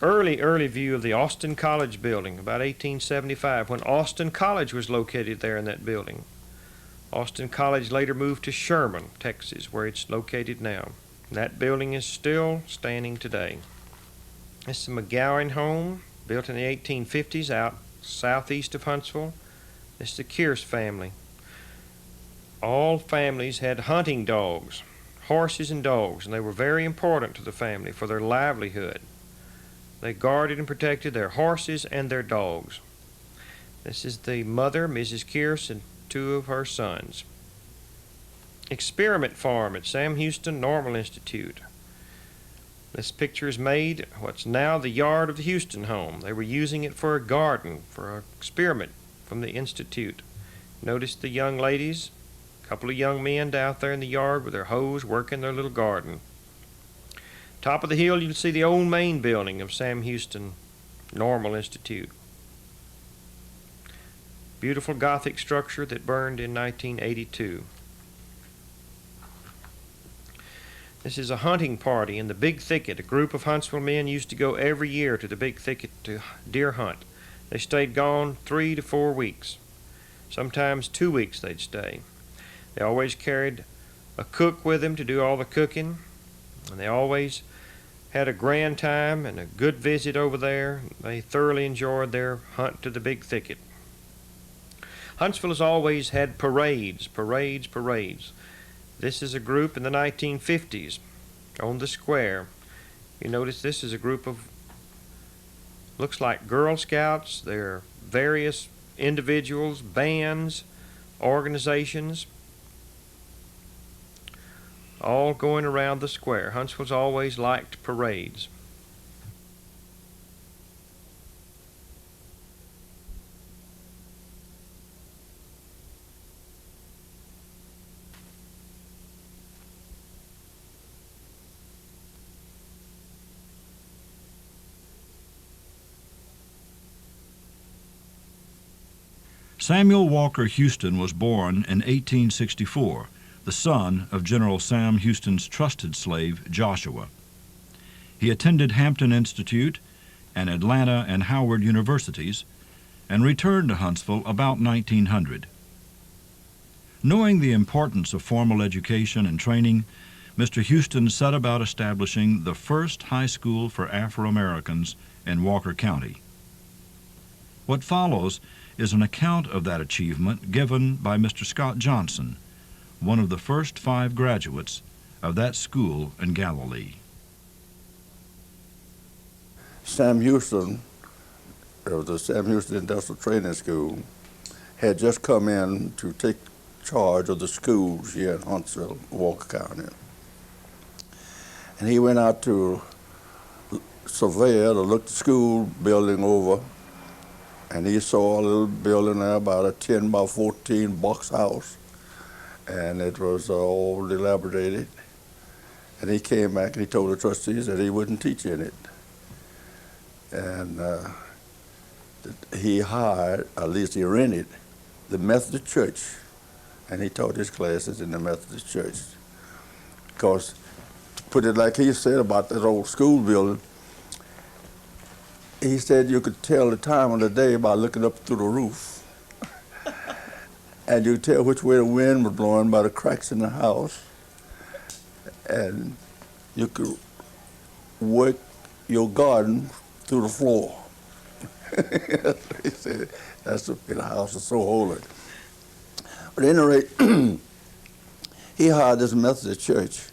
E: Early view of the Austin College building, about 1875, when Austin College was located there in that building. Austin College later moved to Sherman, Texas, where it's located now. That building is still standing today. This is a McGowan home, built in the 1850s out southeast of Huntsville. This is the Kearse family. All families had hunting dogs, horses and dogs, and they were very important to the family for their livelihood. They guarded and protected their horses and their dogs. This is the mother, Mrs. Kearse, and 2 of her sons. Experiment Farm at Sam Houston Normal Institute. This picture is made what's now the yard of the Houston home. They were using it for a garden, for an experiment from the Institute. Notice the young ladies, a couple of young men out there in the yard with their hoes working their little garden. Top of the hill, you'll see the old main building of Sam Houston Normal Institute. Beautiful Gothic structure that burned in 1982. This is a hunting party in the Big Thicket. A group of Huntsville men used to go every year to the Big Thicket to deer hunt. They stayed gone 3 to 4 weeks. Sometimes 2 weeks they'd stay. They always carried a cook with them to do all the cooking, and they always had a grand time and a good visit over there. They thoroughly enjoyed their hunt to the Big Thicket. Huntsville has always had parades. This is a group in the 1950s on the square. You notice this is a group of, looks like Girl Scouts. They're various individuals, bands, organizations, all going around the square. Huntsville's always liked parades.
A: Samuel Walker Houston was born in 1864, the son of General Sam Houston's trusted slave, Joshua. He attended Hampton Institute and Atlanta and Howard universities and returned to Huntsville about 1900. Knowing the importance of formal education and training, Mr. Houston set about establishing the first high school for Afro-Americans in Walker County. What follows is an account of that achievement given by Mr. Scott Johnson, one of the first 5 graduates of that school in Galilee.
B: Sam Houston, of the Sam Houston Industrial Training School, had just come in to take charge of the schools here in Huntsville, Walker County. And he went out to survey it or look the school building over, and he saw a little building there, about a 10 by 14 box house, and it was all dilapidated. And he came back and he told the trustees that he wouldn't teach in it. And he hired, at least he rented, the Methodist Church, and he taught his classes in the Methodist Church. Because, to put it like he said about that old school building, he said you could tell the time of the day by looking up through the roof. And you could tell which way the wind was blowing by the cracks in the house. And you could work your garden through the floor. He said that's the house is so holy. But at any rate, he hired this Methodist church,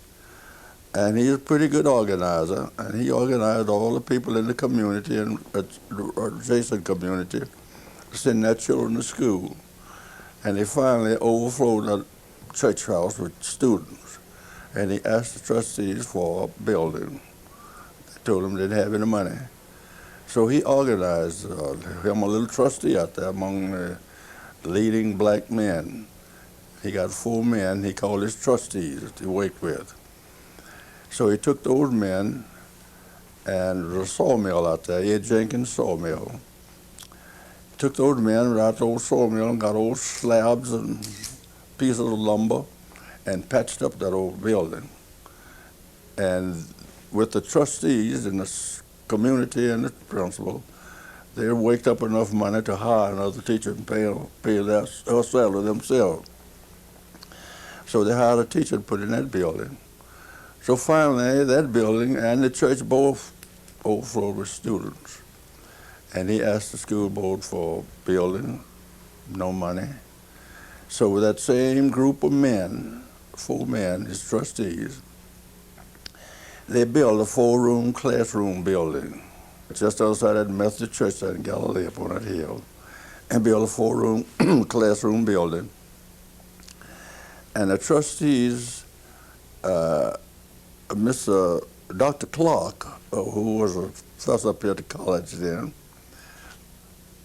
B: and he's a pretty good organizer, and he organized all the people in the community and adjacent community to send their children to school. And they finally overflowed the church house with students, and he asked the trustees for a building. They told him they didn't have any money. So he organized him a little trustee out there among the leading black men. He got 4 men he called his trustees that he worked with. So he took those men, and the sawmill out there, Ed Jenkins sawmill, took those men out to the old sawmill and got old slabs and pieces of lumber and patched up that old building. And with the trustees and the community and the principal, they waked up enough money to hire another teacher and pay their salary themselves. So they hired a teacher to put in that building. So finally, that building and the church both overflowed with students. And he asked the school board for a building, no money. So with that same group of men, 4 men, his trustees, they built a 4-room classroom building just outside that Methodist church in Galilee up on that hill, and built a 4-room classroom building. And the trustees, Dr. Clark, who was a professor up here at the college then,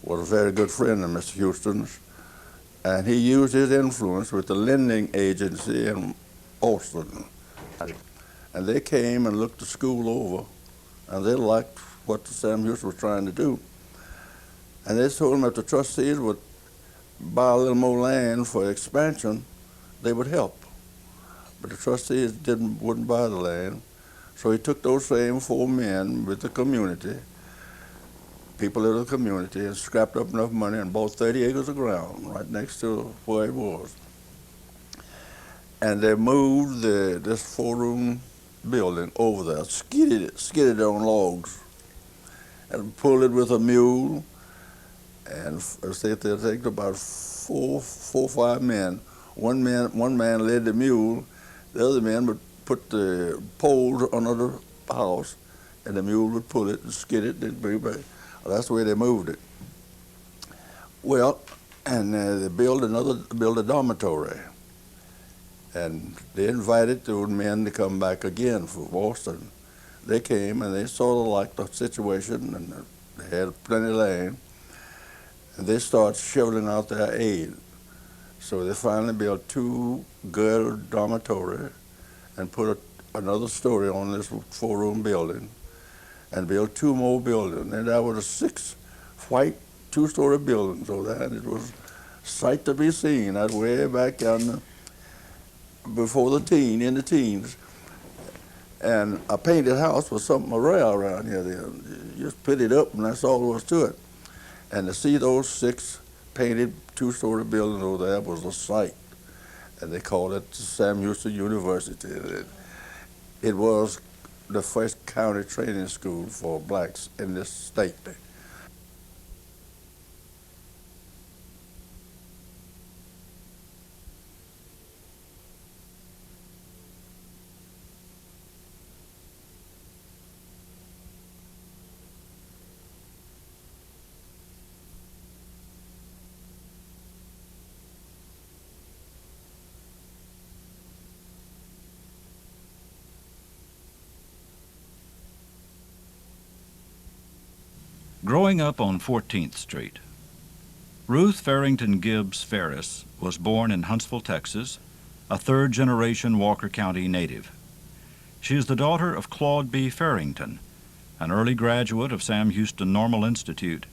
B: was a very good friend of Mr. Houston's, and he used his influence with the lending agency in Austin. And they came and looked the school over, and they liked what Sam Houston was trying to do. And they told him if the trustees would buy a little more land for expansion, they would help. But the trustees wouldn't buy the land. So he took those same 4 men with the community, people in the community, and scrapped up enough money and bought 30 acres of ground right next to where he was. And they moved this 4-room building over there, skidded it on logs, and pulled it with a mule. And it took about four or 5 men. One man led the mule. The other man would put the poles under the house, and the mule would pull it and skid it and bring it back. Well, that's the way they moved it. Well, and they built a dormitory, and they invited those men to come back again from Boston. They came and they sort of liked the situation, and they had plenty of land, and they started shoveling out their aid. So they finally built 2 girl dormitories and put another story on this 4-room building, and built 2 more buildings. And that was a 6 white 2-story buildings over there, and it was a sight to be seen. That way back down before in the teens. And a painted house was something rare around here then. You just put it up and that's all there was to it. And to see those 6 painted 2-story buildings over there was a sight. And they called it Sam Houston University. It was the first county training school for blacks in this state.
A: Growing up on 14th Street, Ruth Farrington Gibbs Ferris was born in Huntsville, Texas, a 3rd-generation Walker County native. She is the daughter of Claude B. Farrington, an early graduate of Sam Houston Normal Institute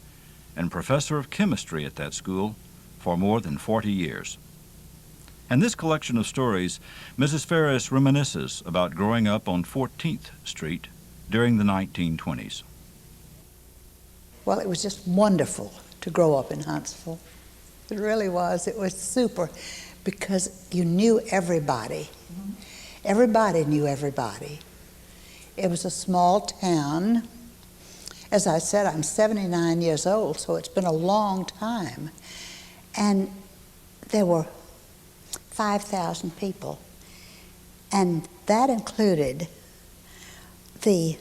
A: and professor of chemistry at that school for more than 40 years. In this collection of stories, Mrs. Ferris reminisces about growing up on 14th Street during the 1920s.
F: Well, it was just wonderful to grow up in Huntsville. It really was. It was super because you knew everybody. Everybody knew everybody. It was a small town. As I said, I'm 79 years old, so it's been a long time. And there were 5,000 people. And that included the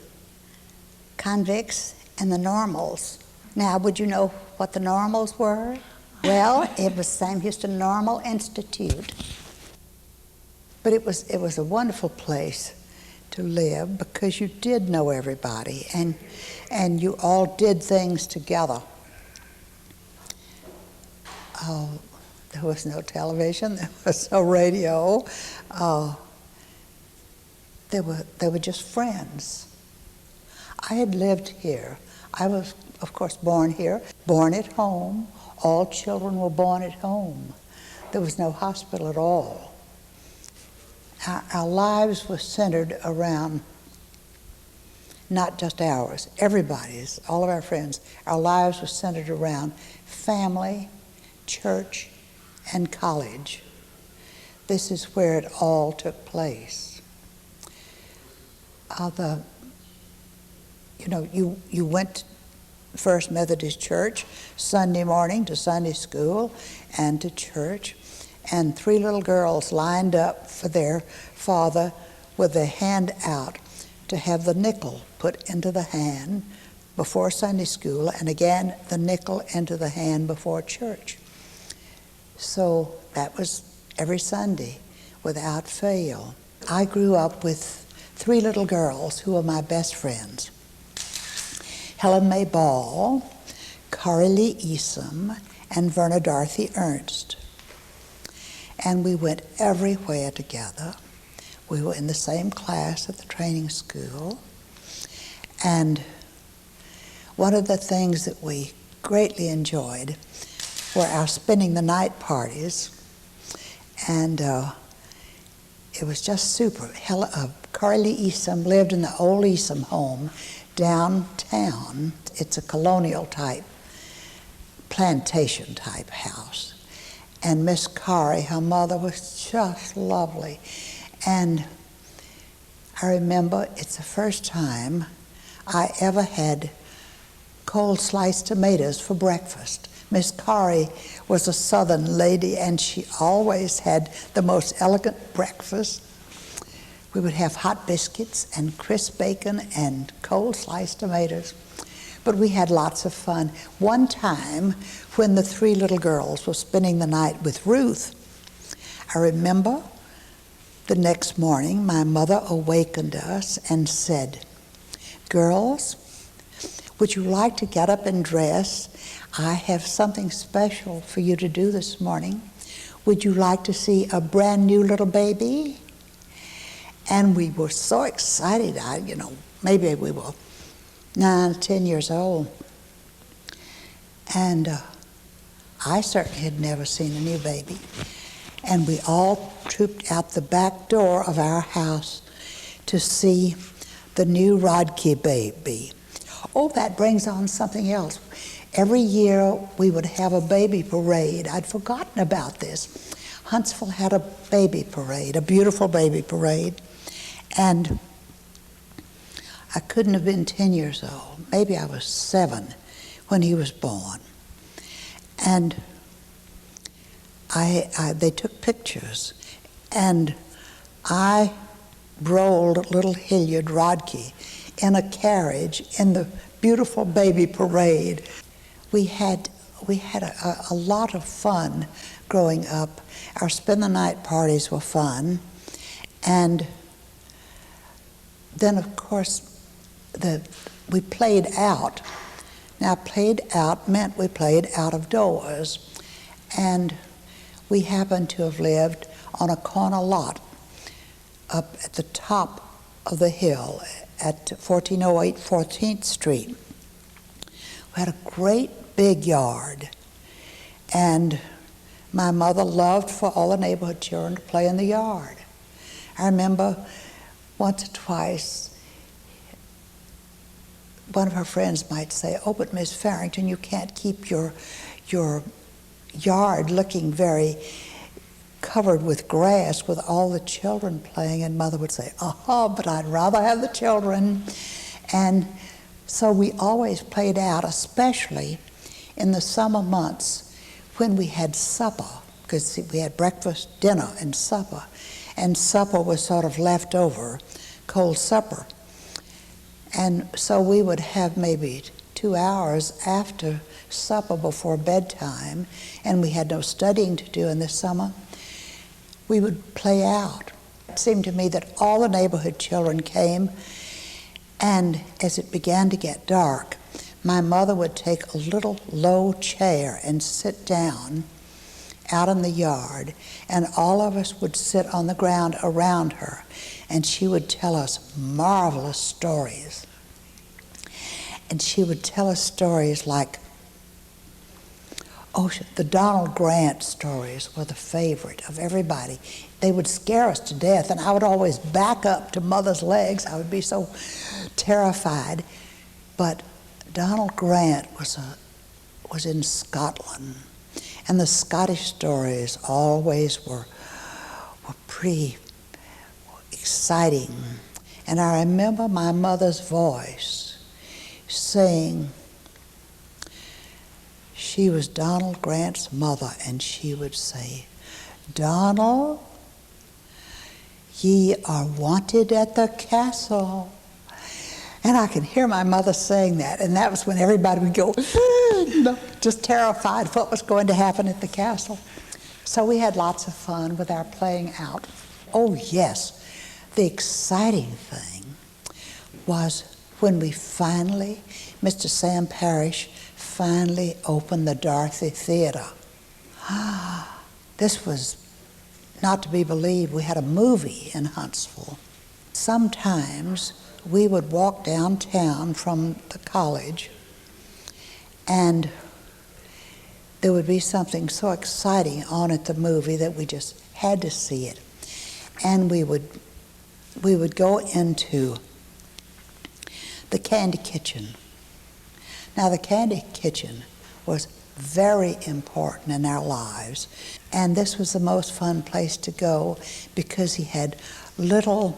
F: convicts and the normals. Now, would you know what the normals were? Well, it was Sam Houston Normal Institute. But it was a wonderful place to live because you did know everybody and you all did things together. Oh, there was no television, there was no radio. They were just friends. I had lived here. I was, of course, born here, born at home. All children were born at home. There was no hospital at all. Our lives were centered around, not just ours, everybody's, all of our friends. Our lives were centered around family, church, and college. This is where it all took place. You went First Methodist Church Sunday morning to Sunday school and to church, and 3 little girls lined up for their father with their hand out to have the nickel put into the hand before Sunday school, and again the nickel into the hand before church. So that was every Sunday without fail. I grew up with 3 little girls who were my best friends. Helen Mae Ball, Carrie Lee Easom, and Verna Dorothy Ernst. And we went everywhere together. We were in the same class at the training school. And one of the things that we greatly enjoyed were our spending the night parties. And it was just super. Carrie Lee Easom lived in the old Easom home downtown. It's a colonial type, plantation type house. And Miss Carrie, her mother, was just lovely. And I remember it's the first time I ever had cold sliced tomatoes for breakfast. Miss Carrie was a Southern lady, and she always had the most elegant breakfast We would have hot biscuits and crisp bacon and cold sliced tomatoes. But we had lots of fun. One time, when the three little girls were spending the night with Ruth, I remember the next morning my mother awakened us and said, "Girls, would you like to get up and dress? I have something special for you to do this morning. Would you like to see a brand new little baby?" And we were so excited. Maybe we were 9, 10 years old. And I certainly had never seen a new baby. And we all trooped out the back door of our house to see the new Rodkey baby. Oh, that brings on something else. Every year we would have a baby parade. I'd forgotten about this. Huntsville had a baby parade, a beautiful baby parade. And I couldn't have been 10 years old. Maybe I was 7 when he was born. And they took pictures, and I rolled little Hilliard Rodkey in a carriage in the beautiful baby parade. We had a lot of fun growing up. Our spend-the-night parties were fun, and then, of course, we played out. Now, played out meant we played out of doors, and we happened to have lived on a corner lot up at the top of the hill at 1408 14th Street. We had a great big yard, and my mother loved for all the neighborhood children to play in the yard. I remember once or twice, one of her friends might say, "Oh, but Miss Farrington, you can't keep your yard looking very covered with grass with all the children playing." And Mother would say, "But I'd rather have the children." And so we always played out, especially in the summer months when we had supper, because we had breakfast, dinner, and supper was sort of leftover, cold supper. And so we would have maybe 2 hours after supper before bedtime, and we had no studying to do in the summer. We would play out. It seemed to me that all the neighborhood children came, and as it began to get dark, my mother would take a little low chair and sit down out in the yard, and all of us would sit on the ground around her, and she would tell us marvelous stories. And she would tell us stories like, the Donald Grant stories were the favorite of everybody. They would scare us to death, and I would always back up to Mother's legs. I would be so terrified. But Donald Grant was in Scotland, and the Scottish stories always were pretty exciting. And I remember my mother's voice saying, she was Donald Grant's mother, and she would say, "Donald, ye are wanted at the castle." And I can hear my mother saying that, and that was when everybody would go, just terrified of what was going to happen at the castle. So we had lots of fun with our playing out. Oh yes, the exciting thing was when we finally, Mr. Sam Parrish finally opened the Dorothy Theater. This was not to be believed. We had a movie in Huntsville. Sometimes we would walk downtown from the college, and there would be something so exciting on at the movie that we just had to see it. And we would go into the Candy Kitchen. Now, the Candy Kitchen was very important in our lives, and this was the most fun place to go because he had little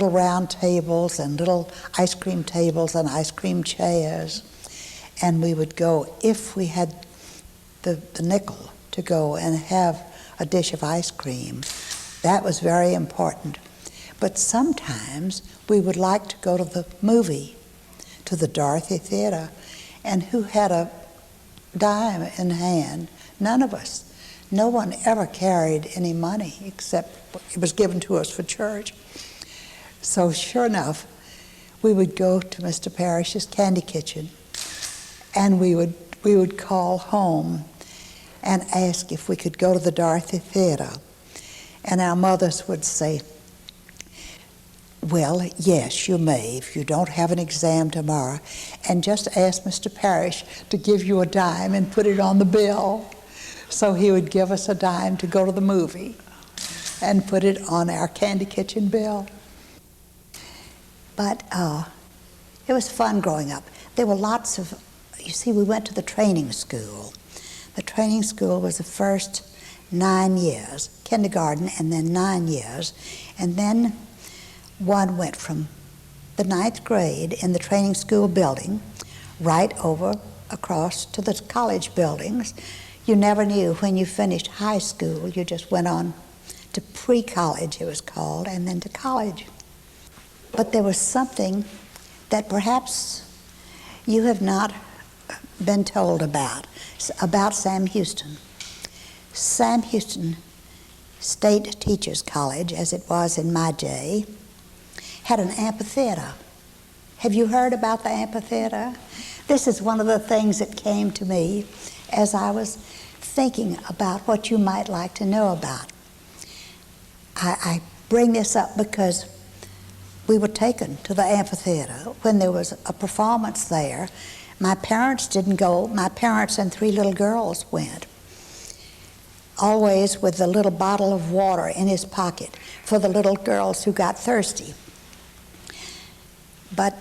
F: round tables and little ice cream tables and ice cream chairs, and we would go, if we had the nickel, to go and have a dish of ice cream. That was very important. But sometimes we would like to go to the movie, to the Dorothy Theater, and who had a dime in hand? None of us. No one ever carried any money except it was given to us for church. So sure enough, we would go to Mr. Parrish's Candy Kitchen, and we would call home and ask if we could go to the Dorothy Theater. And our mothers would say, well, yes, you may if you don't have an exam tomorrow, and just ask Mr. Parrish to give you a dime and put it on the bill. So he would give us a dime to go to the movie and put it on our Candy Kitchen bill. But it was fun growing up. There were lots of, you see, we went to the training school. The training school was the first 9 years, kindergarten and then 9 years. And then one went from the 9th grade in the training school building right over across to the college buildings. You never knew when you finished high school. You just went on to pre-college, it was called, and then to college. But there was something that perhaps you have not been told about Sam Houston. Sam Houston State Teachers College, as it was in my day, had an amphitheater. Have you heard about the amphitheater? This is one of the things that came to me as I was thinking about what you might like to know about. I bring this up because we were taken to the amphitheater when there was a performance there. My parents didn't go. My parents and 3 little girls went, always with a little bottle of water in his pocket for the little girls who got thirsty. But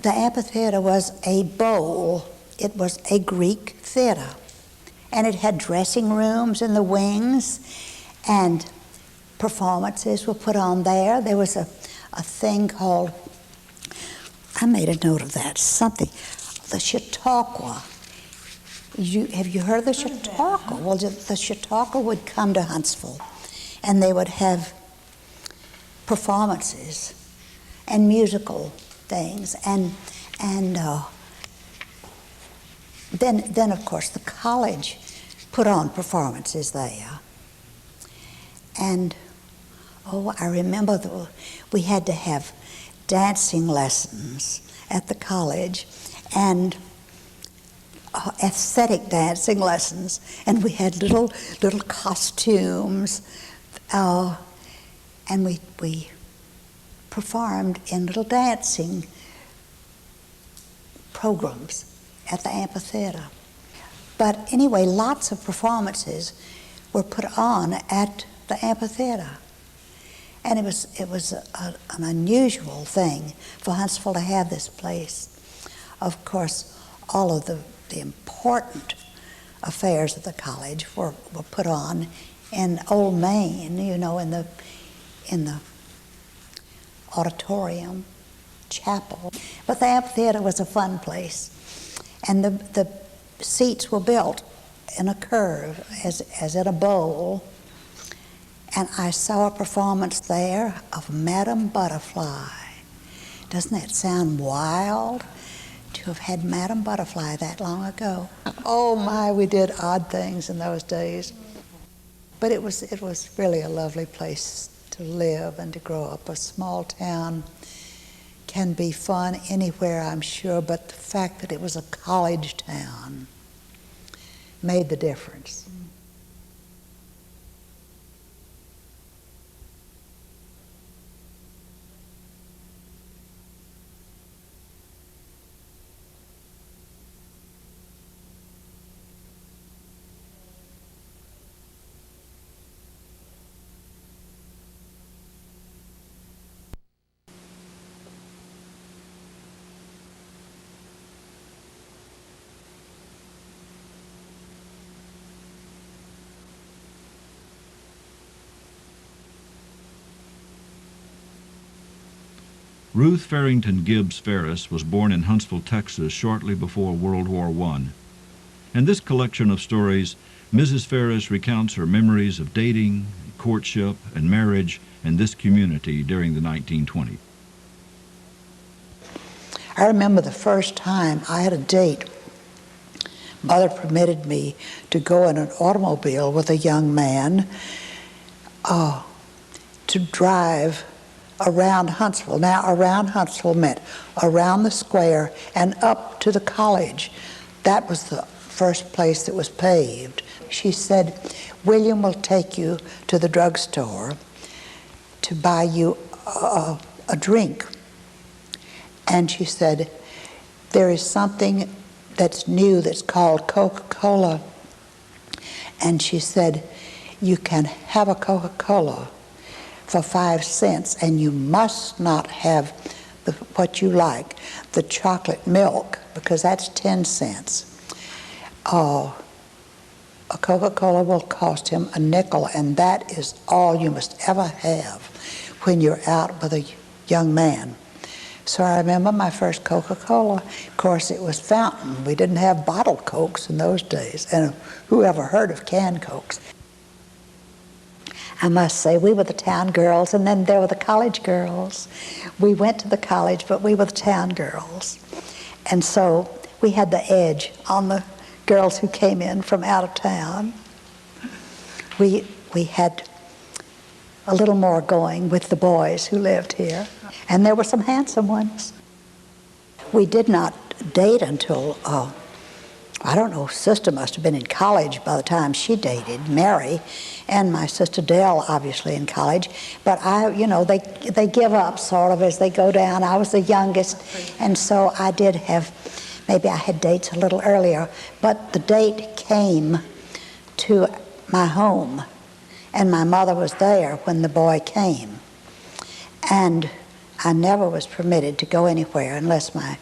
F: the amphitheater was a bowl. It was a Greek theater. And it had dressing rooms in the wings, and performances were put on there. There was a thing called, I made a note of that, something, the Chautauqua. Have you heard of the Chautauqua? Well, the Chautauqua would come to Huntsville, and they would have performances and musical things, and then of course the college put on performances there. And I remember we had to have dancing lessons at the college, and aesthetic dancing lessons, and we had little costumes, and we performed in little dancing programs at the amphitheater. But anyway, lots of performances were put on at the amphitheater. And it was an unusual thing for Huntsville to have this place. Of course, all of the important affairs of the college were put on in Old Main, in the auditorium, chapel. But the amphitheater was a fun place. And the seats were built in a curve, as in a bowl. And I saw a performance there of Madame Butterfly. Doesn't that sound wild, to have had Madame Butterfly that long ago? Oh my, we did odd things in those days. But it was really a lovely place to live and to grow up. A small town can be fun anywhere, I'm sure, but the fact that it was a college town made the difference.
A: Ruth Farrington Gibbs Ferris was born in Huntsville, Texas, shortly before World War I. In this collection of stories, Mrs. Ferris recounts her memories of dating, courtship and marriage in this community during the 1920s.
F: I remember the first time I had a date. Mother permitted me to go in an automobile with a young man to drive around Huntsville. Now, around Huntsville meant around the square and up to the college. That was the first place that was paved. She said, William will take you to the drugstore to buy you a drink. And she said, there is something that's new that's called Coca-Cola. And she said, you can have a Coca-Cola for 5 cents, and you must not have what you like, the chocolate milk, because that's 10 cents. A Coca-Cola will cost him a nickel, and that is all you must ever have when you're out with a young man. So I remember my first Coca-Cola. Of course, it was fountain. We didn't have bottled Cokes in those days, and who ever heard of canned Cokes? I must say, we were the town girls, and then there were the college girls. We went to the college, but we were the town girls. And so we had the edge on the girls who came in from out of town. We had a little more going with the boys who lived here, and there were some handsome ones. We did not date until, I don't know, sister must have been in college by the time she dated, Mary, and my sister Dell, obviously, in college. But they give up sort of as they go down. I was the youngest, and so I did have, maybe I had dates a little earlier, but the date came to my home, and my mother was there when the boy came. And I never was permitted to go anywhere unless my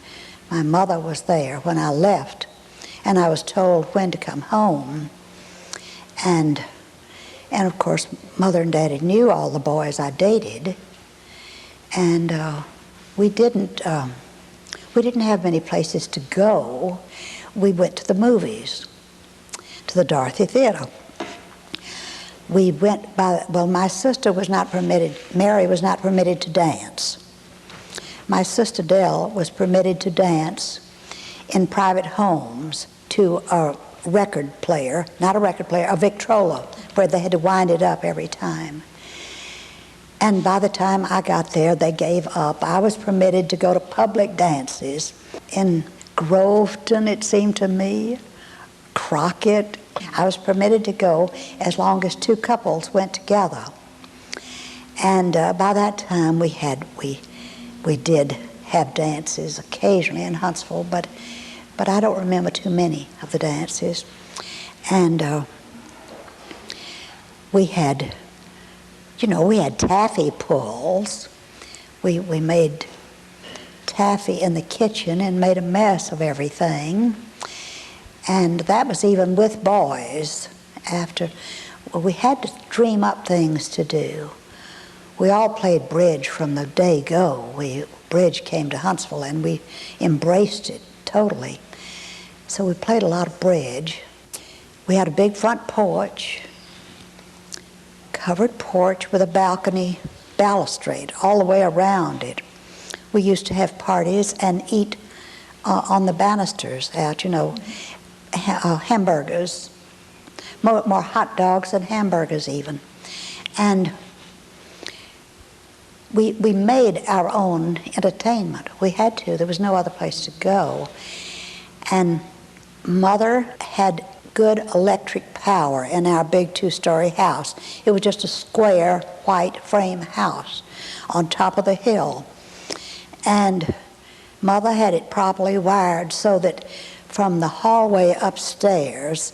F: mother was there when I left. And I was told when to come home. And of course, Mother and Daddy knew all the boys I dated. And we didn't have many places to go. We went to the movies, to the Dorothy Theater. We went my sister was not permitted, Mary was not permitted to dance. My sister Dell was permitted to dance in private homes to a record player, not a record player, a Victrola, where they had to wind it up every time. And by the time I got there, they gave up. I was permitted to go to public dances in Groveton, it seemed to me, Crockett. I was permitted to go as long as 2 couples went together. And by that time, we did have dances occasionally in Huntsville, but I don't remember too many of the dances. And we had taffy pulls. We made taffy in the kitchen and made a mess of everything. And that was even with boys. We had to dream up things to do. We all played bridge from the day go. Bridge came to Huntsville, and we embraced it totally. So we played a lot of bridge. We had a big front porch, covered porch with a balcony balustrade all the way around it. We used to have parties and eat on the banisters out, hamburgers, more hot dogs than hamburgers even. And we made our own entertainment. We had to. There was no other place to go. And Mother had good electric power in our big 2-story house. It was just a square white frame house on top of the hill. And Mother had it properly wired so that from the hallway upstairs,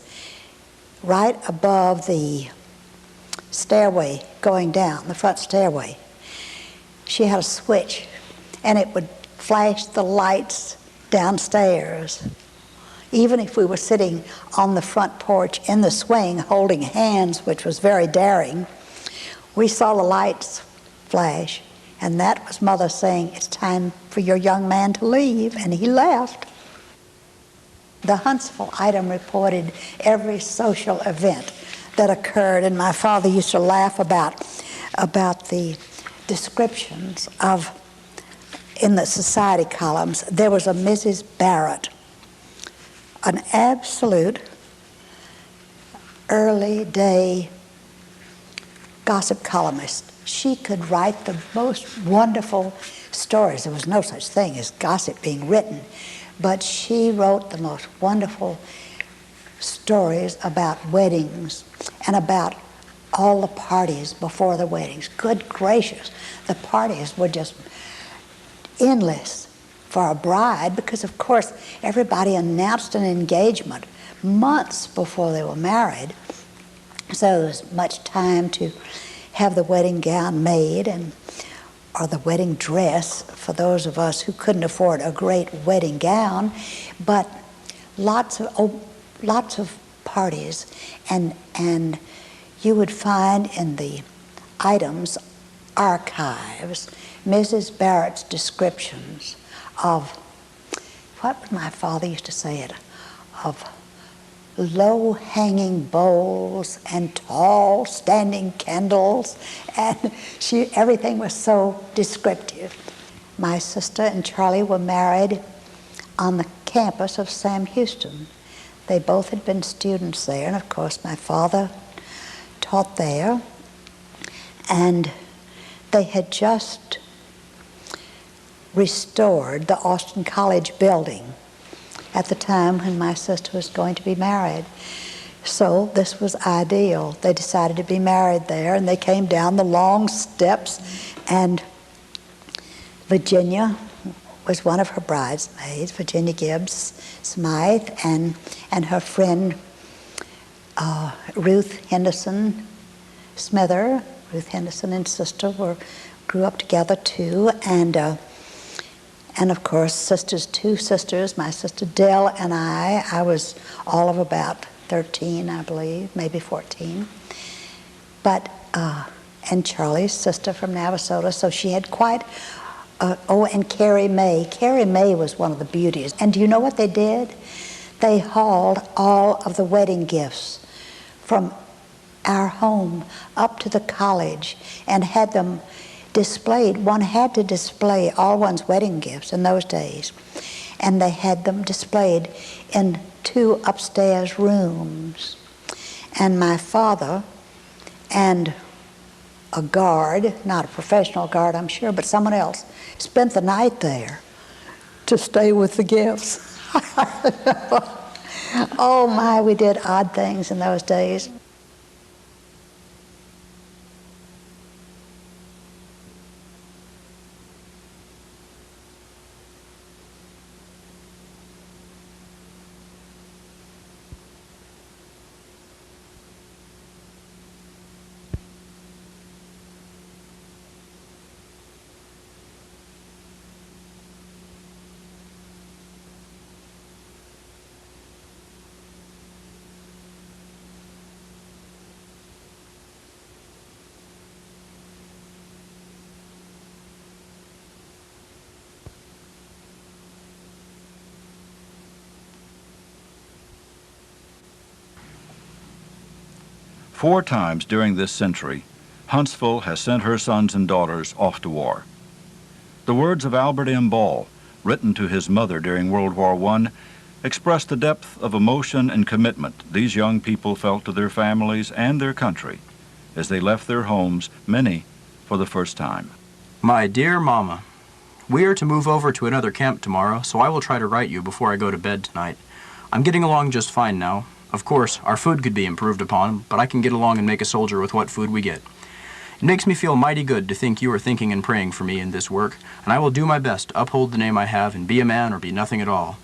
F: right above the stairway going down, the front stairway, she had a switch, and it would flash the lights downstairs. Even if we were sitting on the front porch in the swing holding hands, which was very daring, we saw the lights flash, and that was Mother saying, it's time for your young man to leave, and he left. The Huntsville Item reported every social event that occurred, and my father used to laugh about the descriptions of, in the society columns. There was a Mrs. Barrett, an absolute early day gossip columnist. She could write the most wonderful stories. There was no such thing as gossip being written, but she wrote the most wonderful stories about weddings and about all the parties before the weddings. Good gracious, the parties were just endless for a bride, because of course everybody announced an engagement months before they were married, so there was much time to have the wedding gown made, and or the wedding dress for those of us who couldn't afford a great wedding gown, but lots of parties, and you would find in the items archives Mrs. Barrett's descriptions of, what would my father used to say it, of low-hanging bowls and tall standing candles, and everything was so descriptive. My sister and Charlie were married on the campus of Sam Houston. They both had been students there, and of course my father taught there, and they had just restored the Austin College building at the time when my sister was going to be married. So this was ideal. They decided to be married there, and they came down the long steps, and Virginia was one of her bridesmaids, Virginia Gibbs Smythe, and her friend Ruth Henderson Smither. Ruth Henderson and sister grew up together too, and of course two sisters, my sister Dell and I was all of about 13, I believe, maybe 14. But, and Charlie's sister from Navasota, so she had quite, and Carrie May. Carrie May was one of the beauties. And do you know what they did? They hauled all of the wedding gifts from our home up to the college and had them displayed. One had to display all one's wedding gifts in those days, and they had them displayed in 2 upstairs rooms. And my father and a guard, not a professional guard I'm sure, but someone else, spent the night there to stay with the gifts. Oh my, we did odd things in those days.
A: Four times during this century, Huntsville has sent her sons and daughters off to war. The words of Albert M. Ball, written to his mother during World War I, express the depth of emotion and commitment these young people felt to their families and their country as they left their homes, many for the first time.
G: My dear Mama, we are to move over to another camp tomorrow, so I will try to write you before I go to bed tonight. I'm getting along just fine now. Of course, our food could be improved upon, but I can get along and make a soldier with what food we get. It makes me feel mighty good to think you are thinking and praying for me in this work, and I will do my best to uphold the name I have and be a man or be nothing at all.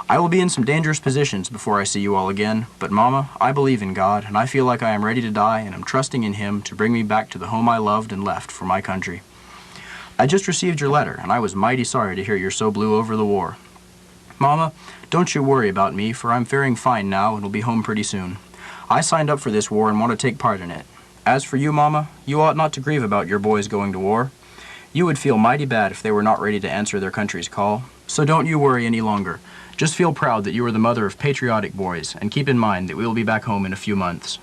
G: I will be in some dangerous positions before I see you all again, but Mama, I believe in God, and I feel like I am ready to die, and am trusting in Him to bring me back to the home I loved and left for my country. I just received your letter, and I was mighty sorry to hear you're so blue over the war. Mama, don't you worry about me, for I'm faring fine now and will be home pretty soon. I signed up for this war and want to take part in it. As for you, Mama, you ought not to grieve about your boys going to war. You would feel mighty bad if they were not ready to answer their country's call. So don't you worry any longer. Just feel proud that you are the mother of patriotic boys, and keep in mind that we will be back home in a few months.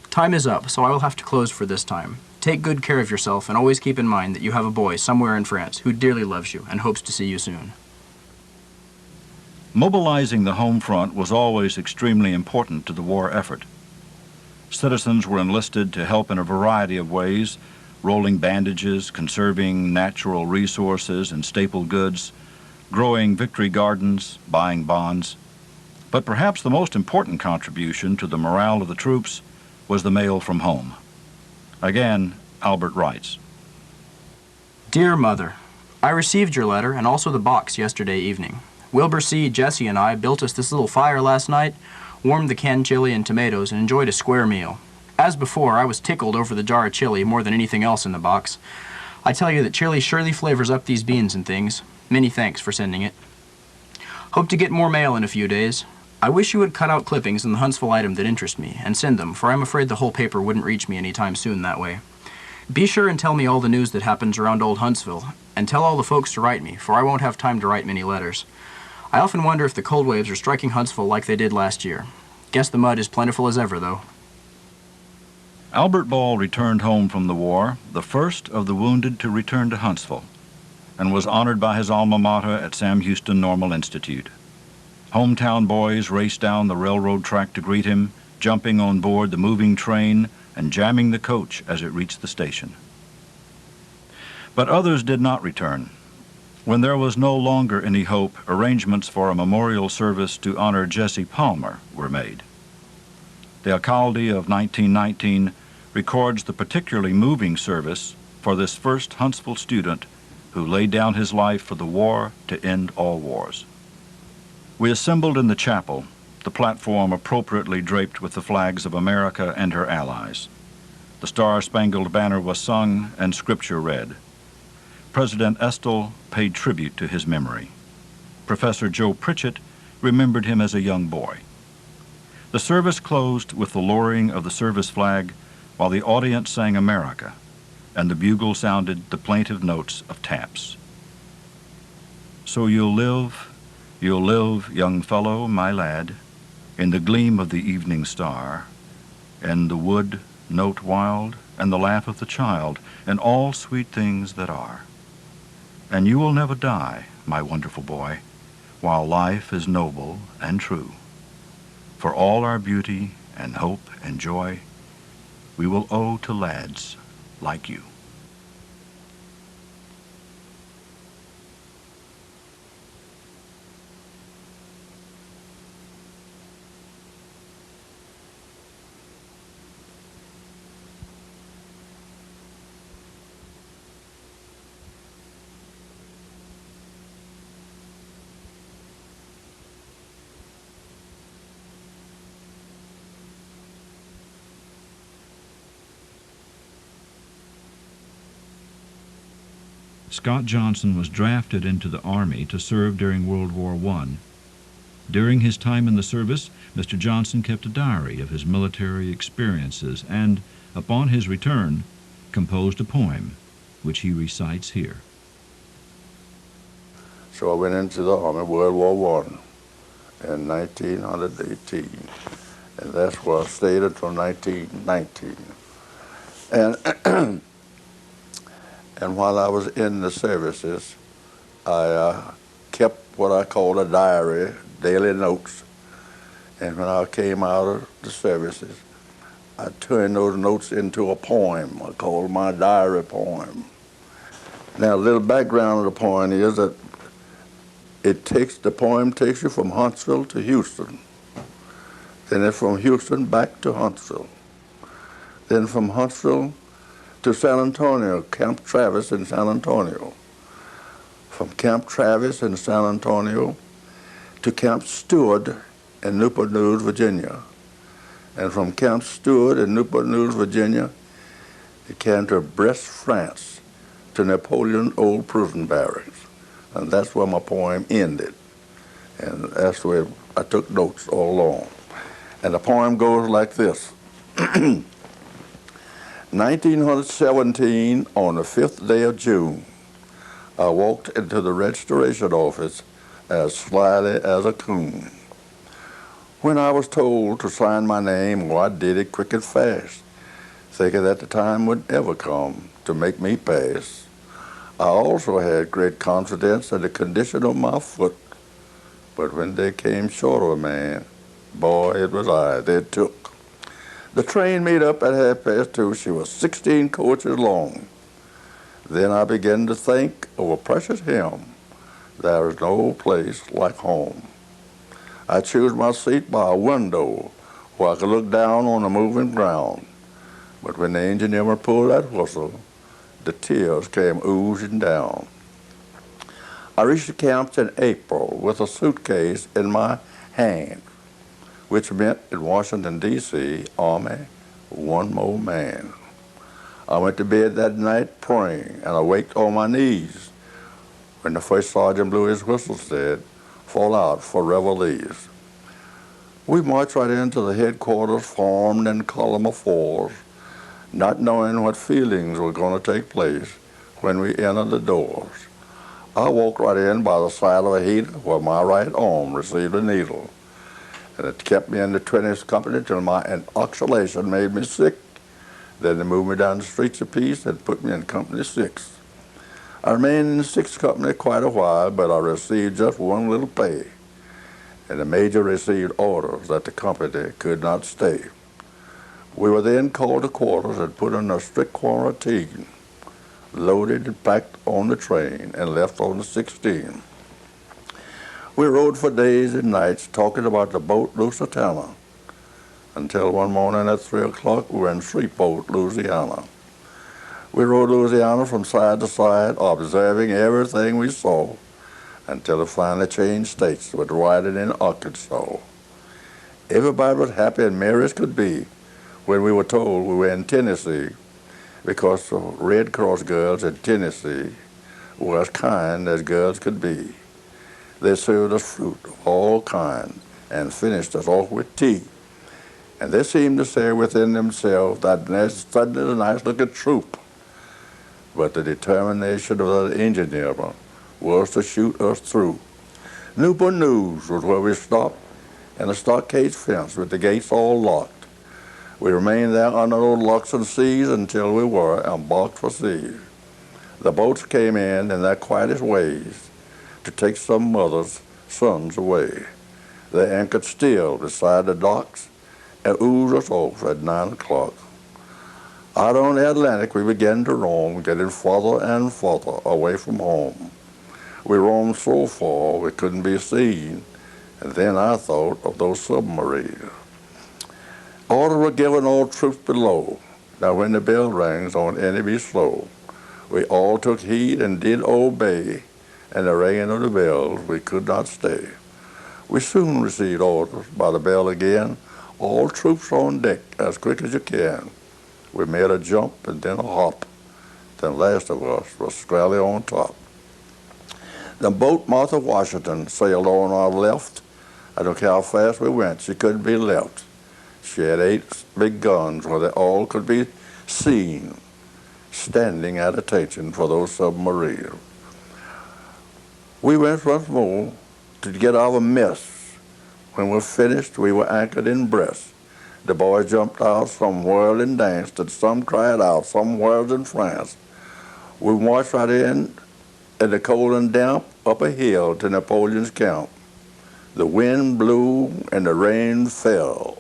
G: Time is up, so I will have to close for this time. Take good care of yourself and always keep in mind that you have a boy somewhere in France who dearly loves you and hopes to see you soon.
A: Mobilizing the home front was always extremely important to the war effort. Citizens were enlisted to help in a variety of ways, rolling bandages, conserving natural resources and staple goods, growing victory gardens, buying bonds. But perhaps the most important contribution to the morale of the troops was the mail from home. Again, Albert writes,
G: Dear Mother, I received your letter and also the box yesterday evening. Wilbur C., Jesse, and I built us this little fire last night, warmed the canned chili and tomatoes, and enjoyed a square meal. As before, I was tickled over the jar of chili more than anything else in the box. I tell you that chili surely flavors up these beans and things. Many thanks for sending it. Hope to get more mail in a few days. I wish you would cut out clippings in the Huntsville item that interest me and send them, for I'm afraid the whole paper wouldn't reach me any time soon that way. Be sure and tell me all the news that happens around old Huntsville, and tell all the folks to write me, for I won't have time to write many letters. I often wonder if the cold waves are striking Huntsville like they did last year. Guess the mud is plentiful as ever, though.
A: Albert Ball returned home from the war, the first of the wounded to return to Huntsville, and was honored by his alma mater at Sam Houston Normal Institute. Hometown boys raced down the railroad track to greet him, jumping on board the moving train and jamming the coach as it reached the station. But others did not return. When there was no longer any hope, arrangements for a memorial service to honor Jesse Palmer were made. The Alcalde of 1919 records the particularly moving service for this first Huntsville student who laid down his life for the war to end all wars. We assembled in the chapel, the platform appropriately draped with the flags of America and her allies. The Star-Spangled Banner was sung and scripture read. President Estill paid tribute to his memory. Professor Joe Pritchett remembered him as a young boy. The service closed with the lowering of the service flag while the audience sang America, and the bugle sounded the plaintive notes of taps. So you'll live, young fellow, my lad, in the gleam of the evening star, and the wood note wild, and the laugh of the child, and all sweet things that are. And you will never die, my wonderful boy, while life is noble and true. For all our beauty and hope and joy, we will owe to lads like you. Scott Johnson was drafted into the Army to serve during World War I. During his time in the service, Mr. Johnson kept a diary of his military experiences and, upon his return, composed a poem, which he recites here.
B: So I went into the Army, World War I, in 1918, and that's where I stayed until 1919. And while I was in the services, I kept what I call a diary, daily notes. And when I came out of the services, I turned those notes into a poem. I called my diary poem. Now, a little background of the poem is that the poem takes you from Huntsville to Houston. Then it's from Houston back to Huntsville. Then from Huntsville to San Antonio, Camp Travis in San Antonio. From Camp Travis in San Antonio to Camp Stewart in Newport News, Virginia. And from Camp Stewart in Newport News, Virginia, it came to Brest, France, to Napoleon Old Prison Barracks. And that's where my poem ended. And that's where I took notes all along. And the poem goes like this. 1917, on the 5th day of June, I walked into the registration office as slyly as a coon. When I was told to sign my name, well, I did it quick and fast, thinking that the time would ever come to make me pass. I also had great confidence in the condition of my foot, but when they came short of a man, boy, it was I they took. The train made up at 2:30. She was 16 coaches long. Then I began to think of a precious hymn, there is no place like home. I chose my seat by a window where I could look down on the moving ground. But when the engineer pulled that whistle, the tears came oozing down. I reached the camps in April with a suitcase in my hand, which meant in Washington, D.C., Army, one more man. I went to bed that night praying, and I waked on my knees when the first sergeant blew his whistle, said, "Fall out for reveillees." We marched right into the headquarters formed in column of fours, not knowing what feelings were going to take place when we entered the doors. I walked right in by the side of a heater where my right arm received a needle, and it kept me in the 20th Company till my inoculation made me sick. Then they moved me down the streets of peace and put me in Company 6. I remained in the 6th Company quite a while, but I received just one little pay, and the major received orders that the company could not stay. We were then called to quarters and put under strict quarantine, loaded and packed on the train, and left on the 16th. We rode for days and nights talking about the boat Lusitania, until one morning at 3 o'clock we were in Shreveport, Louisiana. We rode Louisiana from side to side, observing everything we saw, until it finally changed states with riding in Arkansas. Everybody was happy and merry as could be when we were told we were in Tennessee, because the Red Cross girls in Tennessee were as kind as girls could be. They served us fruit of all kinds and finished us off with tea. And they seemed to say within themselves that suddenly a nice-looking troop. But the determination of the engineer was to shoot us through. Newport News was where we stopped, and a stockade fence with the gates all locked. We remained there under those locks and seas until we were embarked for sea. The boats came in their quietest ways to take some mother's sons away. They anchored still beside the docks and oozed us off at 9 o'clock. Out on the Atlantic we began to roam, getting farther and farther away from home. We roamed so far we couldn't be seen, and then I thought of those submarines. Orders were given all troops below. Now when the bell rings on any be slow. We all took heed and did obey, and the ringing of the bells we could not stay. We soon received orders by the bell again, all troops on deck as quick as you can. We made a jump and then a hop. Then last of us was squarely on top. The boat Martha Washington sailed on our left. I don't care how fast we went, she couldn't be left. She had 8 big guns where they all could be seen, standing at attention for those submarines. We went once more to get our mess. When we were finished, we were anchored in Brest. The boys jumped out, some whirled and danced, and some cried out, some whirled in France. We marched right in the cold and damp, up a hill to Napoleon's camp. The wind blew and the rain fell,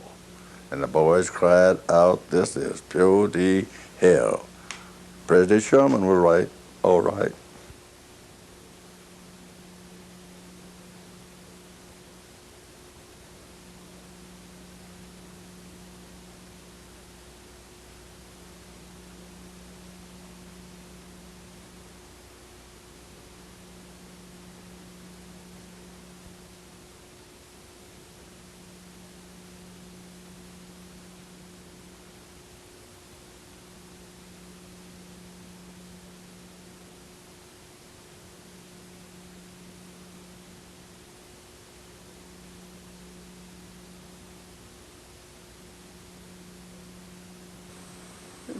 B: and the boys cried out, "This is purely hell." President Sherman was right, all right.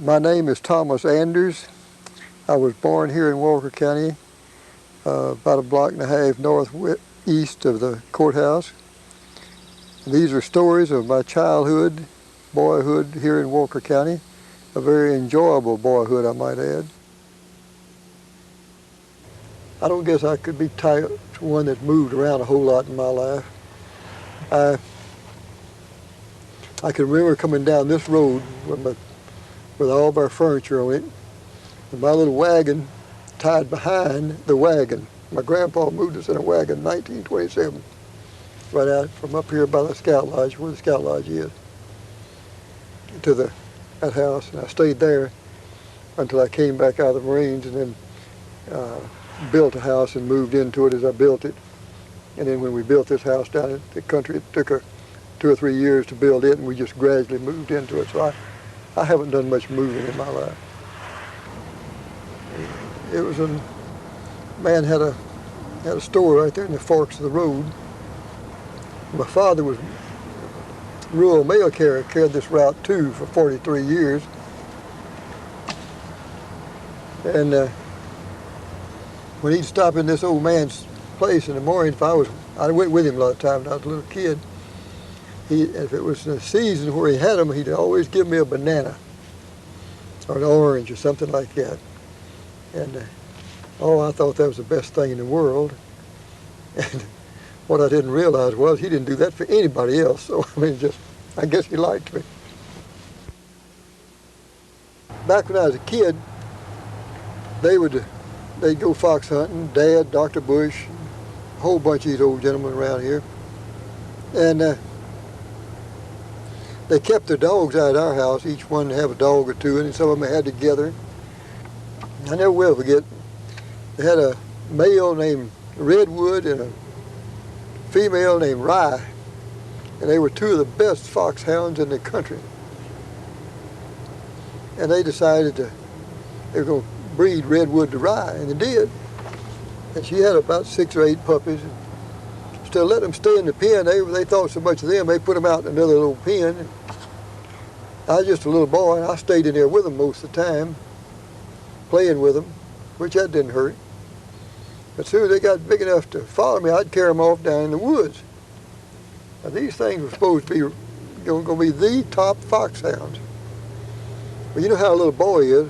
D: My name is Thomas Anders. I was born here in Walker County, about a block and a half northeast of the courthouse. These are stories of my childhood, boyhood here in Walker County, a very enjoyable boyhood, I might add. I don't guess I could be type one that moved around a whole lot in my life. I can remember coming down this road with all of our furniture on it, and my little wagon tied behind the wagon. My grandpa moved us in a wagon in 1927, right out from up here by the Scout Lodge, where the Scout Lodge is, to that house. And I stayed there until I came back out of the Marines, and then built a house and moved into it as I built it. And then when we built this house down in the country, it took 2 or 3 years to build it, and we just gradually moved into it. So I haven't done much moving in my life. It was a man had a store right there in the forks of the road. My father was rural mail carrier, carried this route too for 43 years. And when he'd stop in this old man's place in the morning, I went with him a lot of times when I was a little kid. If it was a season where he had them, he'd always give me a banana or an orange or something like that. And I thought that was the best thing in the world. And what I didn't realize was he didn't do that for anybody else. So I guess he liked me. Back when I was a kid, they'd go fox hunting. Dad, Dr. Bush, a whole bunch of these old gentlemen around here, and they kept their dogs out of our house. Each one have a dog or two, and some of them had together. I never will forget. They had a male named Redwood and a female named Rye, and they were 2 of the best foxhounds in the country. And they decided they were going to breed Redwood to Rye, and they did. And she had about 6 or 8 puppies. Instead of letting them stay in the pen, they thought so much of them, they put them out in another little pen. I was just a little boy, and I stayed in there with them most of the time, playing with them, which that didn't hurt. As soon as they got big enough to follow me, I'd carry them off down in the woods. Now, these things were supposed to be going to be the top foxhounds. Well, you know how a little boy is.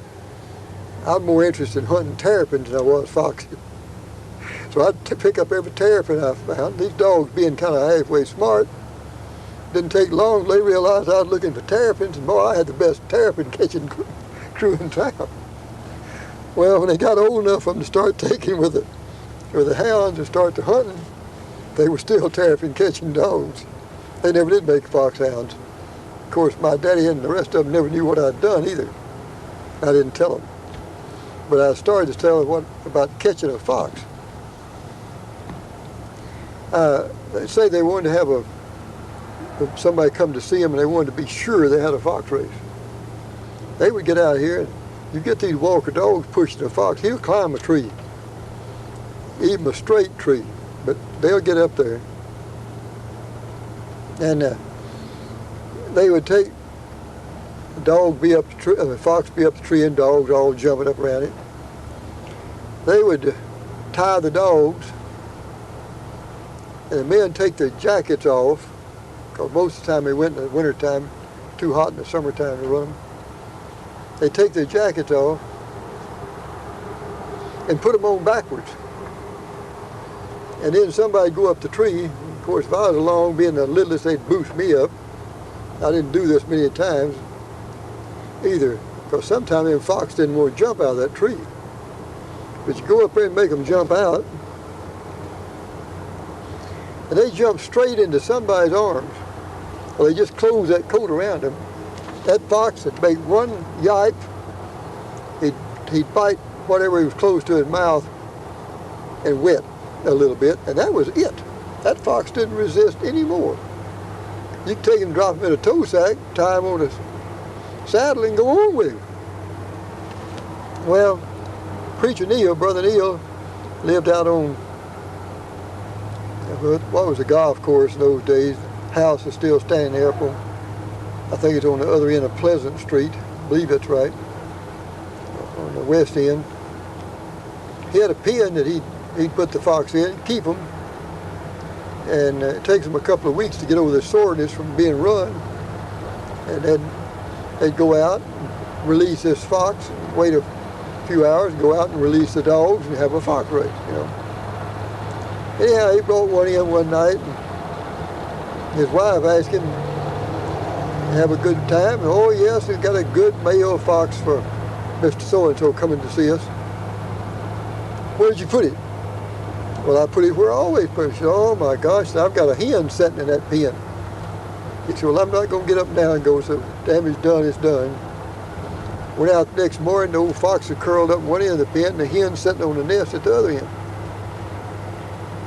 D: I'm more interested in hunting terrapins than I was foxes. So I'd pick up every terrapin I found. These dogs, being kind of halfway smart, didn't take long till they realized I was looking for terrapins, and boy, I had the best terrapin catching crew in town. Well, when they got old enough for them to start taking with the hounds and start to hunting, they were still terrapin catching dogs. They never did make foxhounds. Of course, my daddy and the rest of them never knew what I'd done either. I didn't tell them. But I started to tell them about catching a fox. They say they wanted to have somebody come to see them, and they wanted to be sure they had a fox race. They would get out here, and you get these Walker dogs pushing a fox, he'll climb a tree, even a straight tree, but they'll get up there. And they would take the dog be up the tree, the fox be up the tree, and dogs all jumping up around it. They would tie the dogs, and the men take their jackets off, because most of the time they went in the wintertime, too hot in the summertime to run them. They take their jackets off and put them on backwards. And then somebody go up the tree. Of course, if I was along, being the littlest, they'd boost me up. I didn't do this many times either, because sometimes them fox didn't want to jump out of that tree. But you go up there and make them jump out, and they jump straight into somebody's arms. Well, they just close that coat around them. That fox would make one yipe, he'd bite whatever he was close to his mouth and wet a little bit, and that was it. That fox didn't resist anymore. You could take him, drop him in a tow sack, tie him on a saddle, and go on with him. Well, Preacher Neal, Brother Neal, lived out on, what was a golf course in those days. The house is still standing there up on, I think it's on the other end of Pleasant Street. I believe that's right, on the west end. He had a pen that he'd put the fox in, keep them, And it takes them a couple of weeks to get over their soreness from being run. And then they'd go out and release this fox, and wait a few hours, go out and release the dogs and have a fox race, you know. Anyhow, he brought one in one night, and his wife asked him, have a good time? And, oh yes, we've got a good male fox for Mr. So-and-so coming to see us. Where'd you put it? Well, I put it where I always put it. She said, oh my gosh, I've got a hen sitting in that pen. He said, well, I'm not going to get up now and go, so damage done is done. Went out the next morning, the old fox had curled up in one end of the pen, and the hen sitting on the nest at the other end.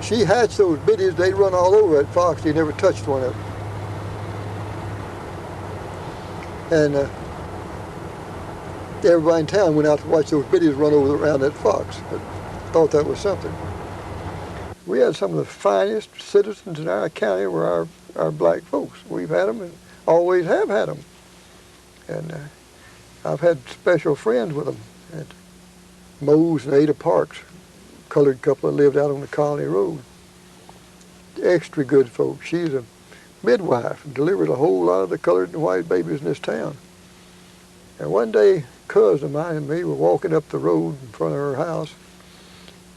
D: She hatched those biddies, they'd run all over that fox, he never touched one of them. And everybody in town went out to watch those biddies run around that fox. But thought that was something. We had some of the finest citizens in our county were our black folks. We've had them and always have had them. And I've had special friends with them. At Mose and Ada Parks, colored couple that lived out on the Colony Road. Extra good folks. She's a midwife and delivered a whole lot of the colored and white babies in this town. And one day, a cousin of mine and me were walking up the road in front of her house.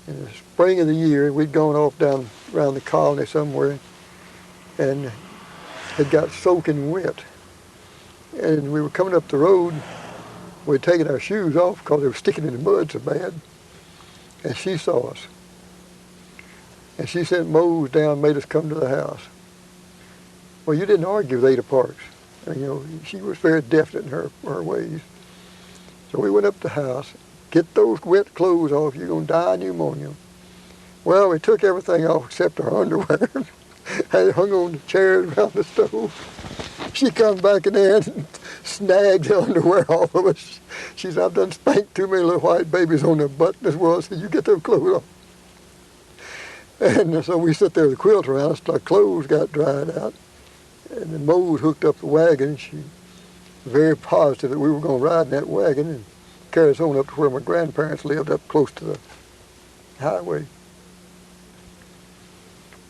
D: In the spring of the year, we'd gone off down around the colony somewhere and it got soaking wet. And we were coming up the road, we'd taken our shoes off because they were sticking in the mud so bad. And she saw us. And she sent Mose down and made us come to the house. Well, you didn't argue with Ada Parks. And, you know, she was very definite in her ways. So we went up to the house. Get those wet clothes off, you're going to die of pneumonia. Well, we took everything off except our underwear. I hung on the chairs around the stove. She come back in there and snagged the underwear off of us. She said, I've done spanked too many little white babies on their butt in this world. I said, you get those clothes off. And so we sit there with the quilt around us till our clothes got dried out. And then Mose hooked up the wagon. She was very positive that we were going to ride in that wagon and carry us on up to where my grandparents lived, up close to the highway.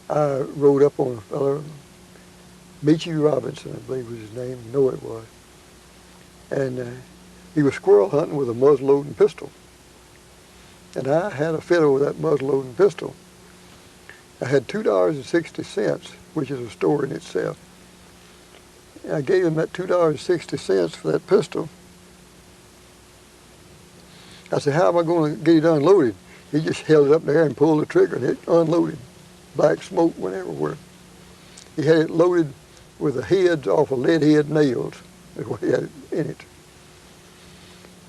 D: I rode up on a fellow, Meechie Robinson, I believe was his name. I know it was. And he was squirrel hunting with a muzzle-loading pistol. And I had a fiddle with that muzzle-loading pistol. I had $2.60, which is a store in itself. And I gave him that $2.60 for that pistol. I said, how am I going to get it unloaded? He just held it up there and pulled the trigger and it unloaded. Black smoke went everywhere. He had it loaded with the heads off of lead head nails. That's what he had in it.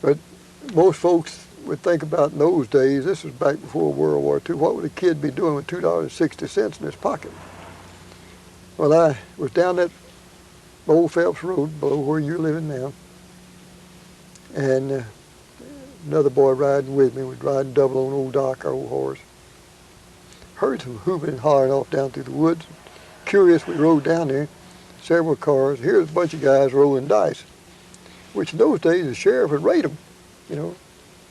D: But most folks would think about in those days, this was back before World War II, what would a kid be doing with $2.60 in his pocket? Well, I was down that Old Phelps Road below where you're living now. And another boy riding with me was riding double on old Doc, our old horse. Heard some hooping and hollering off down through the woods. Curious, we rode down there, several cars. Here's a bunch of guys rolling dice, which in those days the sheriff would rate them, you know,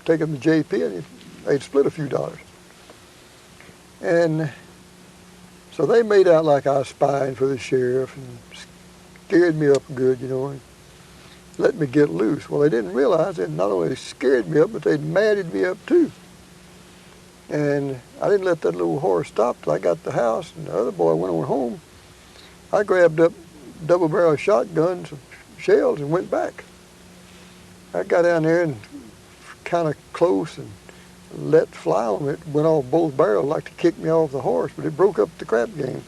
D: take them to JP and they'd split a few dollars. And so they made out like I was spying for the sheriff and scared me up good, you know, and let me get loose. Well, they didn't realize that not only scared me up, but they'd madded me up too. And I didn't let that little horse stop till I got to the house, and the other boy went on home. I grabbed up double-barrel shotguns, some shells, and went back. I got down there and kind of close and let fly on it. Went off both barrels like to kick me off the horse, but it broke up the crap game.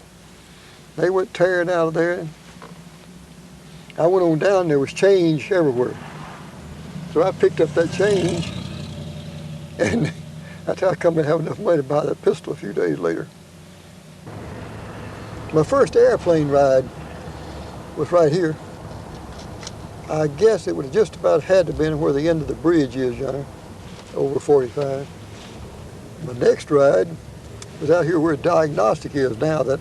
D: They went tearing out of there. And I went on down, there was change everywhere. So I picked up that change, and that's how I come to have enough money to buy that pistol a few days later. My first airplane ride was right here. I guess it would have just about had to have been where the end of the bridge is, yonder, over 45. My next ride was out here where Diagnostic is now, that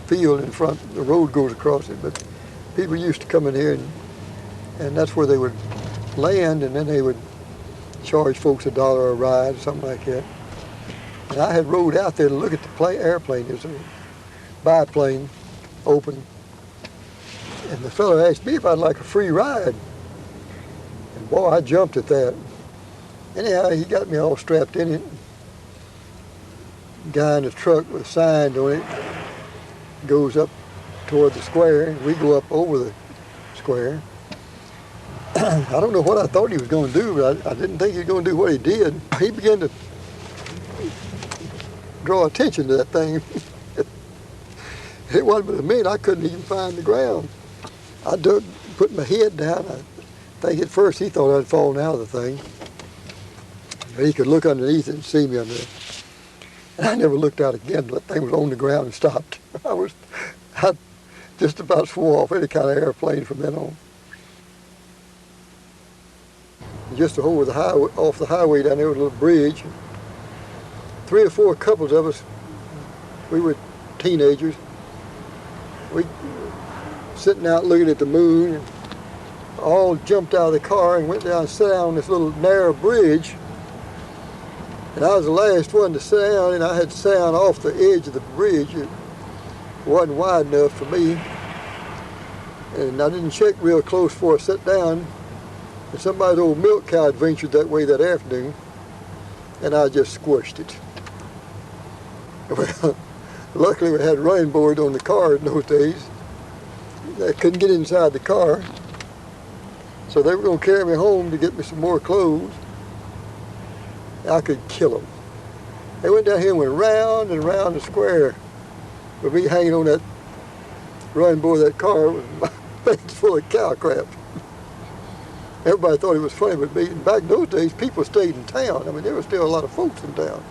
D: field in front, the road goes across it, but people used to come in here and that's where they would land, and then they would charge folks $1 a ride, something like that. And I had rode out there to look at the airplane. It was a biplane open. And the fellow asked me if I'd like a free ride. And boy, I jumped at that. Anyhow, he got me all strapped in it. Guy in the truck with a sign on it goes up toward the square, and we go up over the square. I don't know what I thought he was going to do, but I didn't think he was going to do what he did. He began to draw attention to that thing. It wasn't but a minute, I couldn't even find the ground. I put my head down. I think at first he thought I'd fallen out of the thing. But he could look underneath it and see me under there. And I never looked out again. The thing was on the ground and stopped. I just about swore off any kind of airplane from then on. Just over the highway, off the highway down there was a little bridge. 3 or 4 couples of us, we were teenagers. We sitting out looking at the moon, and all jumped out of the car and went down and sat down on this little narrow bridge. And I was the last one to sit down, and I had to sit down off the edge of the bridge. It wasn't wide enough for me. And I didn't check real close before I sat down. And somebody's old milk cow had ventured that way that afternoon, and I just squished it. Well, luckily we had running boards on the car in those days. I couldn't get inside the car, so they were going to carry me home to get me some more clothes. I could kill them. They went down here and went round and round the square with me hanging on that running board of that car with my face full of cow crap. Everybody thought it was funny, but back in those days, people stayed in town. I mean, there were still a lot of folks in town.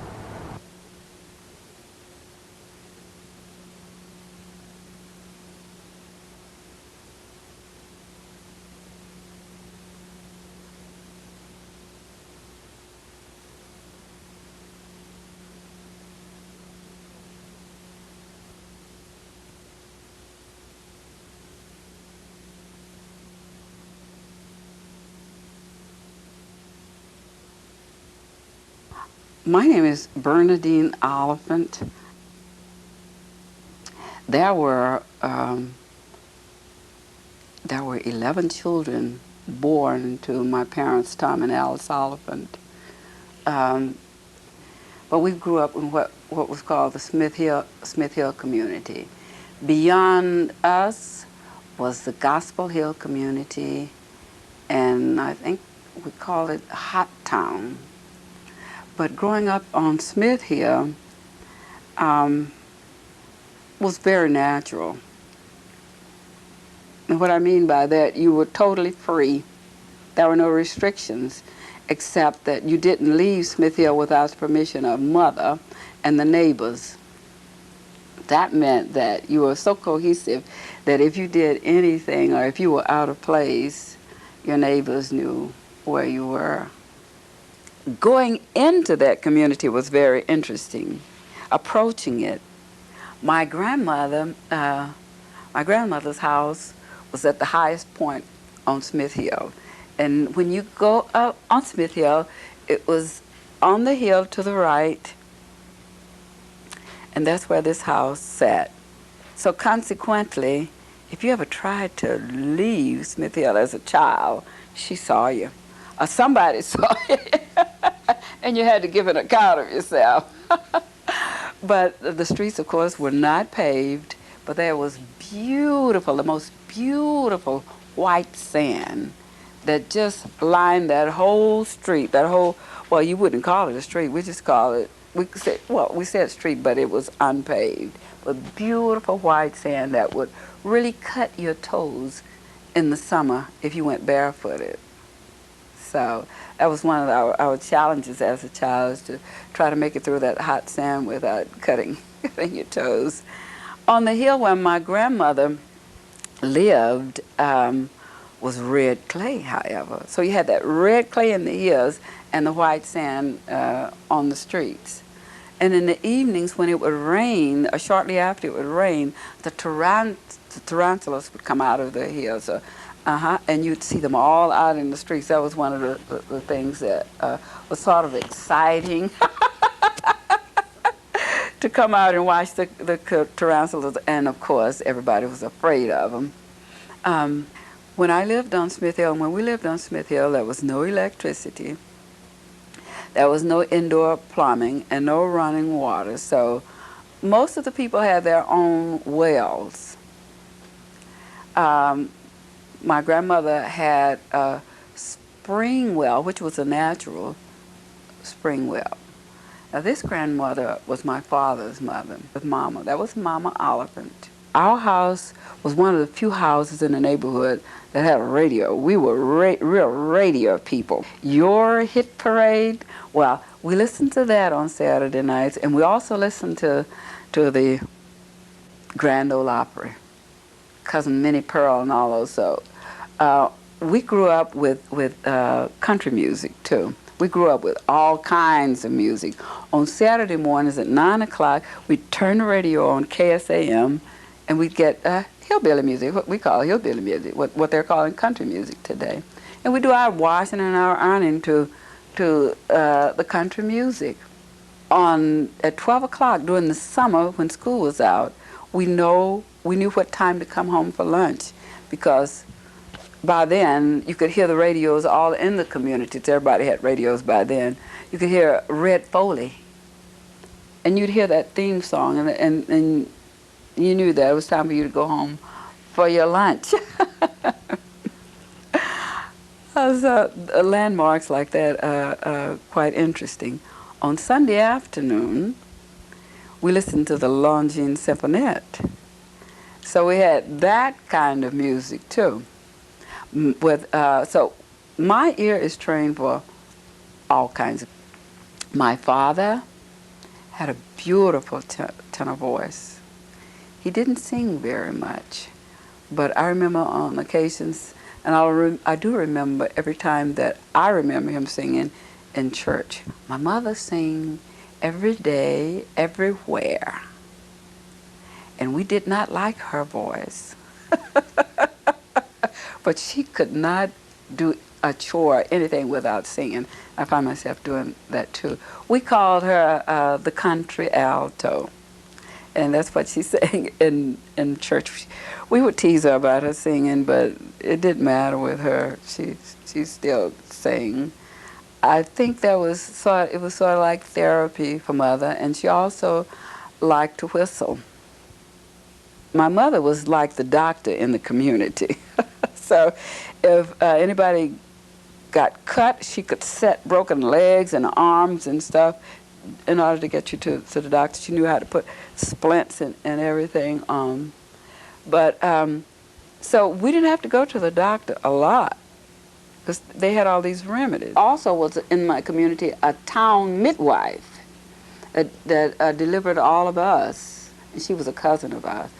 H: My name is Bernadine Oliphant. There were 11 children born to my parents, Tom and Alice Oliphant. But we grew up in what was called the Smith Hill community. Beyond us was the Gospel Hill community, and I think we called it Hot Town. But growing up on Smith Hill was very natural. And what I mean by that, you were totally free. There were no restrictions, except that you didn't leave Smith Hill without the permission of mother and the neighbors. That meant that you were so cohesive that if you did anything or if you were out of place, your neighbors knew where you were. Going into that community was very interesting. Approaching it, my grandmother's house was at the highest point on Smith Hill. And when you go up on Smith Hill, it was on the hill to the right, and that's where this house sat. So consequently, if you ever tried to leave Smith Hill as a child, she saw you. Or somebody saw you, and you had to give an account of yourself. But the streets, of course, were not paved, but there was beautiful, the most beautiful white sand that just lined that whole street, well, you wouldn't call it a street, we just call it, we said street, but it was unpaved. But beautiful white sand that would really cut your toes in the summer if you went barefooted. So that was one of our challenges as a child, is to try to make it through that hot sand without cutting your toes. On the hill where my grandmother lived was red clay, however. So you had that red clay in the hills and the white sand on the streets. And in the evenings when it would rain, or shortly after it would rain, the tarantulas would come out of the hills. And you'd see them all out in the streets. That was one of the things that was sort of exciting to come out and watch the tarantulas, and of course everybody was afraid of them. When I lived on Smith Hill, when we lived on Smith Hill, there was no electricity, there was no indoor plumbing, and no running water. So most of the people had their own wells. My grandmother had a spring well, which was a natural spring well. Now, this grandmother was my father's mother, with Mama. That was Mama Oliphant. Our house was one of the few houses in the neighborhood that had a radio. We were real radio people. Your Hit Parade, well, we listened to that on Saturday nights, and we also listened to the Grand Ole Opry, Cousin Minnie Pearl and all those. So we grew up with country music, too. We grew up with all kinds of music. On Saturday mornings at 9 o'clock, we'd turn the radio on KSAM, and we'd get hillbilly music, what we call hillbilly music, what they're calling country music today. And we do our washing and our ironing to the country music. At 12 o'clock during the summer when school was out, we knew what time to come home for lunch, because by then you could hear the radios all in the communities. Everybody had radios by then. You could hear Red Foley, and you'd hear that theme song, and you knew that it was time for you to go home for your lunch. So landmarks like that are quite interesting. On Sunday afternoon, we listened to the Longines Symphonette. So we had that kind of music too. So my ear is trained for all kinds of. My father had a beautiful tenor voice. He didn't sing very much, but I remember on occasions, and I do remember every time that I remember him singing in church. My mother sang every day, everywhere, and we did not like her voice. But she could not do a chore, anything without singing. I find myself doing that too. We called her the country alto, and that's what she sang in church. We would tease her about her singing, but it didn't matter with her. She still sang. I think it was sort of like therapy for Mother, and she also liked to whistle. My mother was like the doctor in the community. So if anybody got cut, she could set broken legs and arms and stuff in order to get you to the doctor. She knew how to put splints and everything on. But so we didn't have to go to the doctor a lot, because they had all these remedies. Also was in my community a town midwife that delivered all of us, and she was a cousin of ours.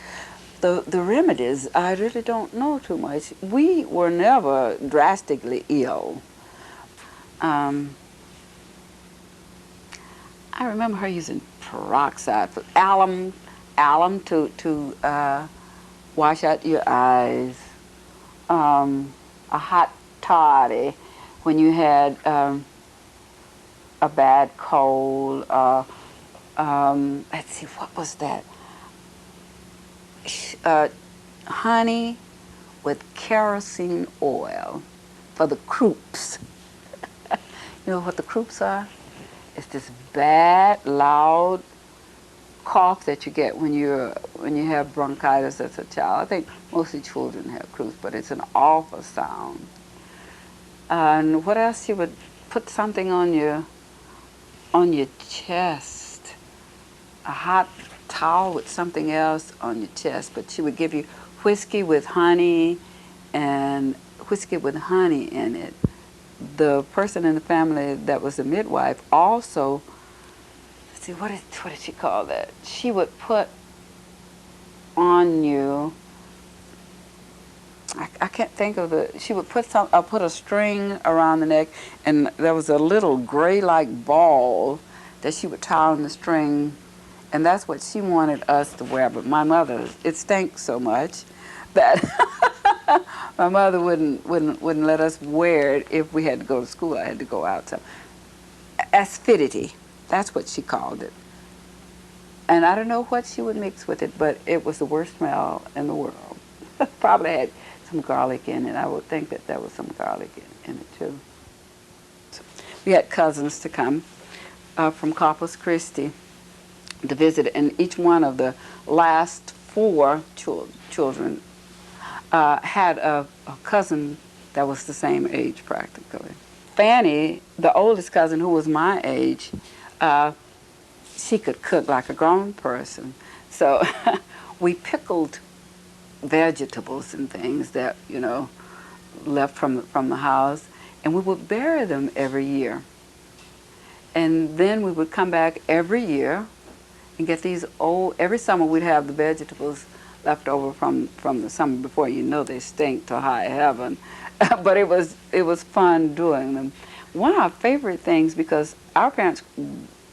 H: The remedies, I really don't know too much. We were never drastically ill. I remember her using peroxide, alum to wash out your eyes. A hot toddy when you had a bad cold. Let's see, what was that? Honey with kerosene oil for the croups. You know what the croups are? It's this bad, loud cough that you get when you have bronchitis as a child. I think mostly children have croups, but it's an awful sound. And what else? You would put something on your chest, a hot towel with something else on your chest, but she would give you whiskey with honey in it. The person in the family that was a midwife also, let's see, what did she call that? She would put on you, I can't think of she would put a string around the neck, and there was a little gray-like ball that she would tie on the string, and that's what she wanted us to wear. But my mother, it stank so much that my mother wouldn't let us wear it if we had to go to school. I had to go out. So, aspidity, that's what she called it. And I don't know what she would mix with it, but it was the worst smell in the world. Probably had some garlic in it. I would think that there was some garlic in it too. We had cousins to come from Corpus Christi to visit, and each one of the last 4 children had a cousin that was the same age practically. Fanny, the oldest cousin who was my age, she could cook like a grown person. So we pickled vegetables and things that, you know, left from the house, and we would bury them every year. And then we would come back every year and get these every summer we'd have the vegetables left over from the summer before. You know they stink to high heaven. But it was fun doing them. One of our favorite things, because our parents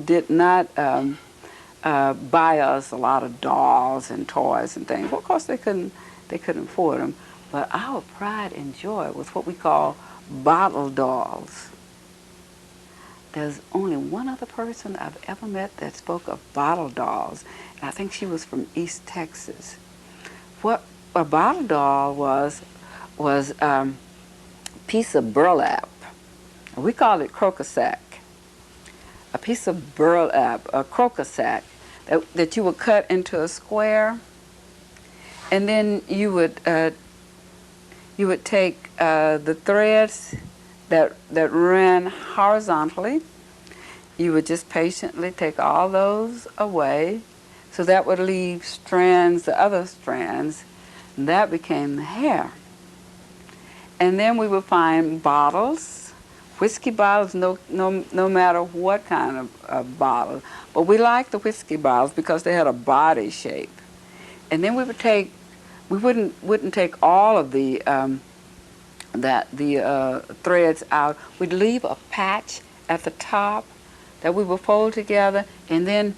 H: did not buy us a lot of dolls and toys and things. Well, of course they couldn't afford them. But our pride and joy was what we call bottle dolls. There's only one other person I've ever met that spoke of bottle dolls, and I think she was from East Texas. What a bottle doll was a piece of burlap. We called it crocosack. A piece of burlap, a crocosack, that you would cut into a square, and then you would take the threads that ran horizontally. You would just patiently take all those away, so that would leave strands, the other strands, and that became the hair. And then we would find bottles, whiskey bottles, no matter what kind of bottle. But we liked the whiskey bottles because they had a body shape. And then we wouldn't take all of the threads out. We'd leave a patch at the top that we would fold together, and then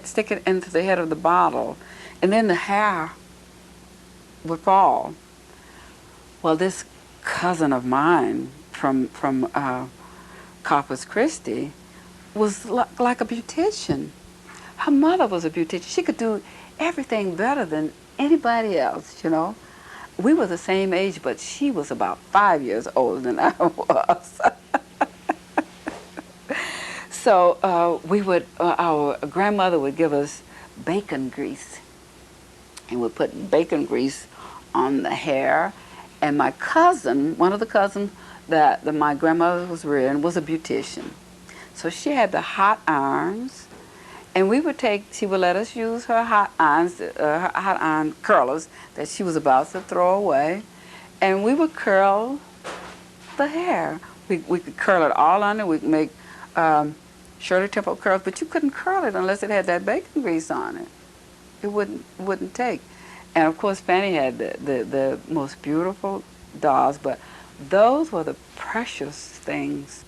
H: stick it into the head of the bottle, and then the hair would fall. Well, this cousin of mine from Corpus Christi was like a beautician. Her mother was a beautician. She could do everything better than anybody else, you know. We were the same age, but she was about 5 years older than I was. So our grandmother would give us bacon grease, and would put bacon grease on the hair. And my cousin, one of the cousins that my grandmother was rearing, was a beautician. So she had the hot irons, and she would let us use her hot irons, her hot iron curlers that she was about to throw away, and we would curl the hair. We could curl it all under. We could make Shirley Temple curls, but you couldn't curl it unless it had that bacon grease on it. It wouldn't take. And of course, Fanny had the most beautiful dolls, but those were the precious things.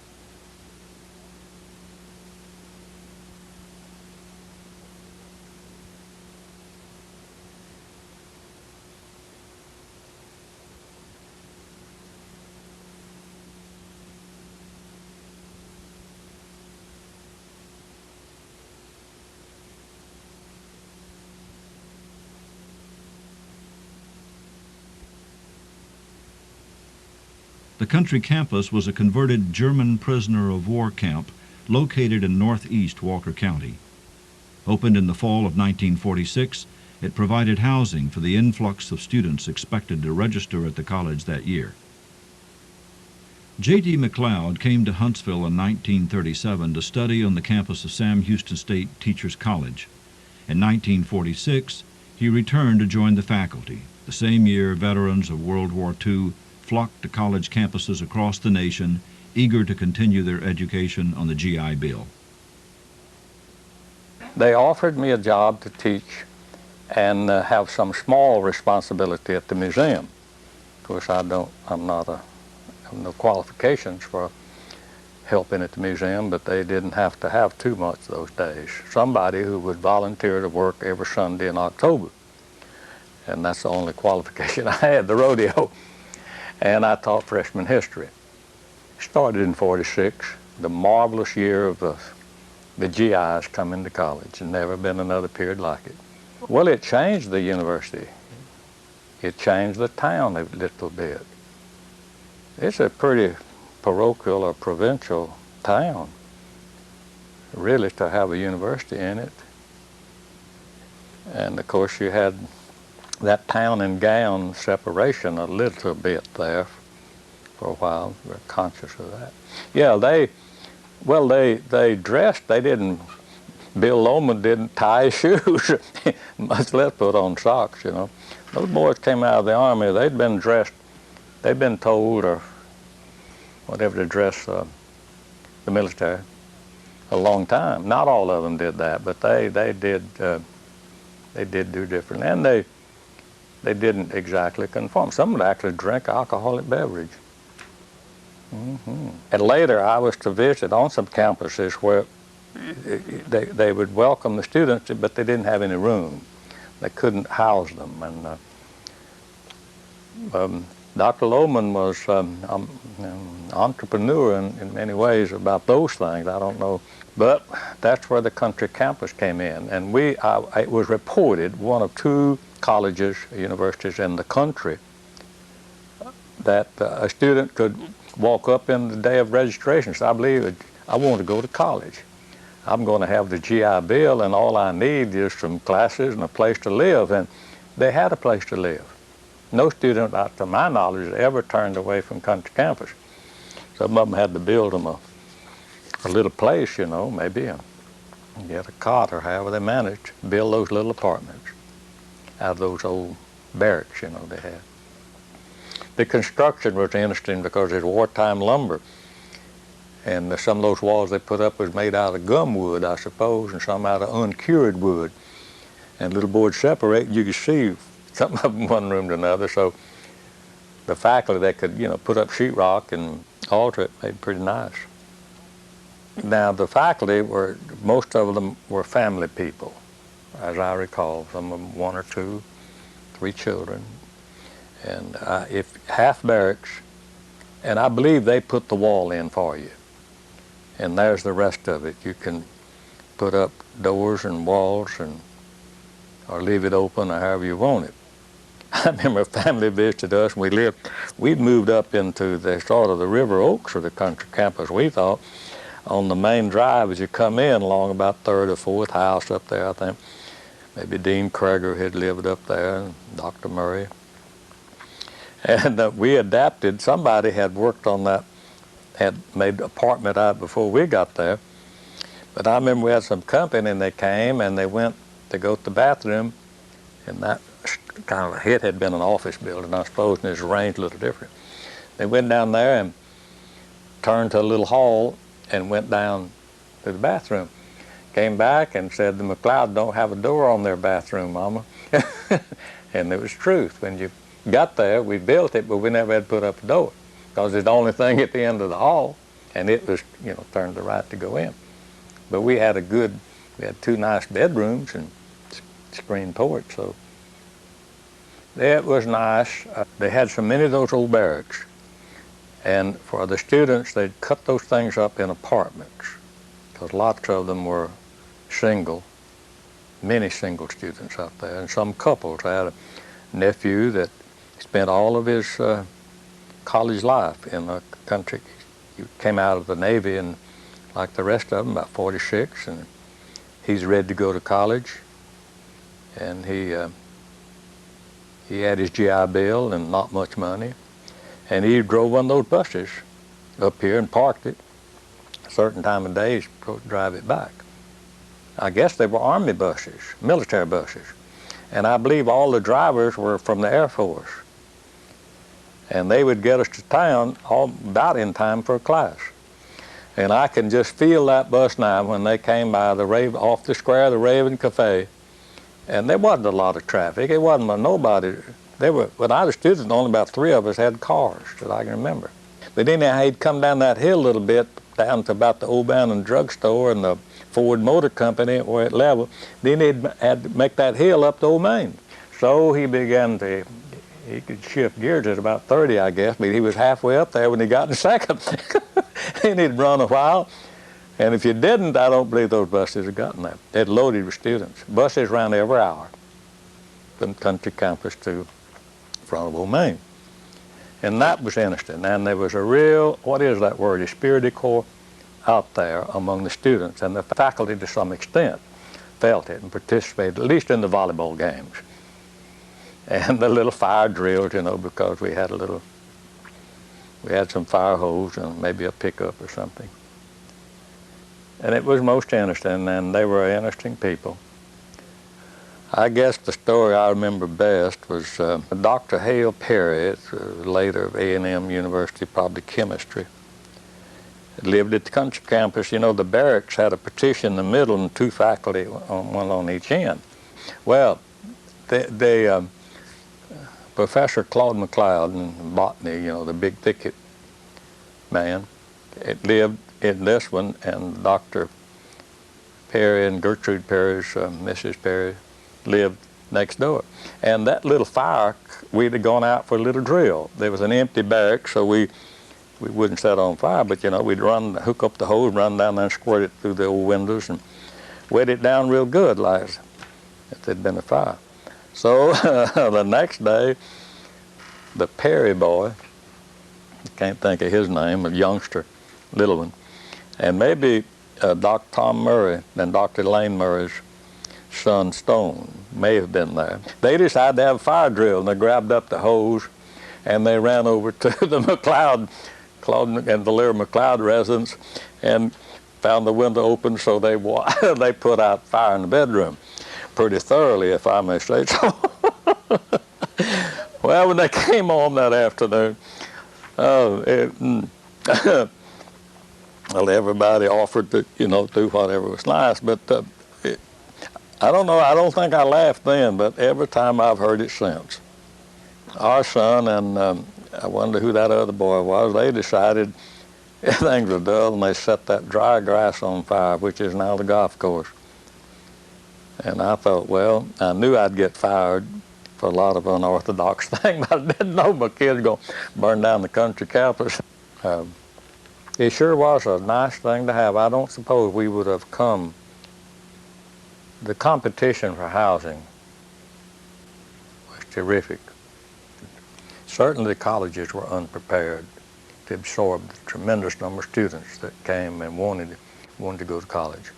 A: The country campus was a converted German prisoner of war camp located in northeast Walker County. Opened in the fall of 1946, it provided housing for the influx of students expected to register at the college that year. J.D. McLeod came to Huntsville in 1937 to study on the campus of Sam Houston State Teachers College. In 1946, he returned to join the faculty. The same year, veterans of World War II flocked to college campuses across the nation, eager to continue their education on the GI Bill.
I: They offered me a job to teach and have some small responsibility at the museum. Of course, I have no qualifications for helping at the museum, but they didn't have to have too much those days. Somebody who would volunteer to work every Sunday in October. And that's the only qualification I had, the rodeo. And I taught freshman history. Started in '46, the marvelous year of the GIs coming to college, and never been another period like it. Well, it changed the university. It changed the town a little bit. It's a pretty parochial or provincial town, really, to have a university in it. And of course you had that town and gown separation a little bit there for a while. We're conscious of that. Yeah, they dressed, they didn't, Bill Loman didn't tie his shoes, much less put on socks, you know. Those boys came out of the Army, they'd been dressed, they'd been told, or whatever, to dress the military a long time. Not all of them did that, but they did do different, and they didn't exactly conform. Some would actually drink alcoholic beverage. And later I was to visit on some campuses where they would welcome the students, but they didn't have any room. They couldn't house them. And Dr. Lohman was an entrepreneur in many ways about those things. I don't know. But that's where the country campus came in. And it was reported, one of two colleges, universities in the country, that a student could walk up in the day of registration. So I believe I want to go to college. I'm going to have the GI Bill, and all I need is some classes and a place to live. And they had a place to live. No student, to my knowledge, ever turned away from country campus. Some of them had to build them a little place, you know, maybe, and get a cot or however they managed to build those little apartments out of those old barracks, you know, they had. The construction was interesting because it's wartime lumber. And some of those walls they put up was made out of gum wood, I suppose, and some out of uncured wood. And little boards separate, you could see some of them one room to another. So the faculty, they could, you know, put up sheetrock and alter it, made it pretty nice. Now the faculty most of them were family people, as I recall. Some of them 1 or 2, 3 children. And if half barracks, and I believe they put the wall in for you. And there's the rest of it. You can put up doors and walls or leave it open or however you want it. I remember a family visited us, and we'd moved up into the sort of the River Oaks of the country campus, we thought, on the main drive as you come in along about 3rd or 4th house up there, I think. Maybe Dean Kreger had lived up there, and Dr. Murray. And we adapted, somebody had worked on that, had made an apartment out before we got there. But I remember we had some company, and they came and they went to go to the bathroom, and that kind of, it had been an office building, I suppose, and it was arranged a little different. They went down there and turned to a little hall and went down to the bathroom. Came back and said, the McLeod don't have a door on their bathroom, Mama. And it was truth. When you got there, we built it, but we never had put up a door because it's the only thing at the end of the hall, and it was, you know, turned to right to go in. But we had 2 nice bedrooms and screened porch, so it was nice. They had so many of those old barracks, and for the students, they'd cut those things up in apartments because lots of them were single, many single students out there, and some couples. I had a nephew that spent all of his college life in the country. He came out of the Navy, and like the rest of them, about 46, and he's ready to go to college. And he had his GI Bill and not much money, and he drove one of those buses up here and parked it. A certain time of day, he's supposed to drive it back. I guess they were Army buses, military buses. And I believe all the drivers were from the Air Force. And they would get us to town about in time for a class. And I can just feel that bus now when they came by off the square, the Raven Cafe. And there wasn't a lot of traffic. It wasn't nobody. When I was a student, only about 3 of us had cars that I can remember. But anyhow, he'd come down that hill a little bit, down to about the Old Bannon Drugstore and the Ford Motor Company where it leveled. Then he had to make that hill up to Old Main. So he could shift gears at about 30, I guess, but he was halfway up there when he got in second. And he'd run a while, And if you didn't, I don't believe those buses had gotten there. They'd loaded with students. Buses ran every hour from country campus to Frontable, Maine. And that was interesting. And there was a real, what is that word, esprit de corps out there among the students. And the faculty, to some extent, felt it and participated, at least in the volleyball games. And the little fire drills, you know, because we had some fire hose and maybe a pickup or something. And it was most interesting, and they were interesting people. I guess the story I remember best was Dr. Hale Perry, later of A&M University, probably chemistry, lived at the country campus. You know, the barracks had a partition in the middle and two faculty, one on each end. Well, Professor Claude McLeod in botany, you know, the big thicket man, it lived in this one, and Dr. Perry and Gertrude Perry's, Mrs. Perry, lived next door. And that little fire, we'd have gone out for a little drill. There was an empty barrack, so we wouldn't set on fire, but you know, we'd hook up the hose, run down there and squirt it through the old windows and wet it down real good, like if there'd been a fire. So the next day, the Perry boy, I can't think of his name, a youngster, little one, and maybe Dr. Tom Murray and Dr. Lane Murray's son Stone may have been there. They decided to have a fire drill, and they grabbed up the hose and they ran over to the McLeod, Claude and Valeria McLeod residence, and found the window open, so they put out fire in the bedroom pretty thoroughly, if I may say so. Well, when they came home that afternoon, well, everybody offered to, you know, do whatever was nice, but I don't know, I don't think I laughed then, but every time I've heard it since. Our son and I wonder who that other boy was, they decided things were dull and they set that dry grass on fire, which is now the golf course. And I thought, well, I knew I'd get fired for a lot of unorthodox things, but I didn't know my kids were going to burn down the country campus. It sure was a nice thing to have. I don't suppose we would have come. The competition for housing was terrific. Certainly the colleges were unprepared to absorb the tremendous number of students that came and wanted to go to college.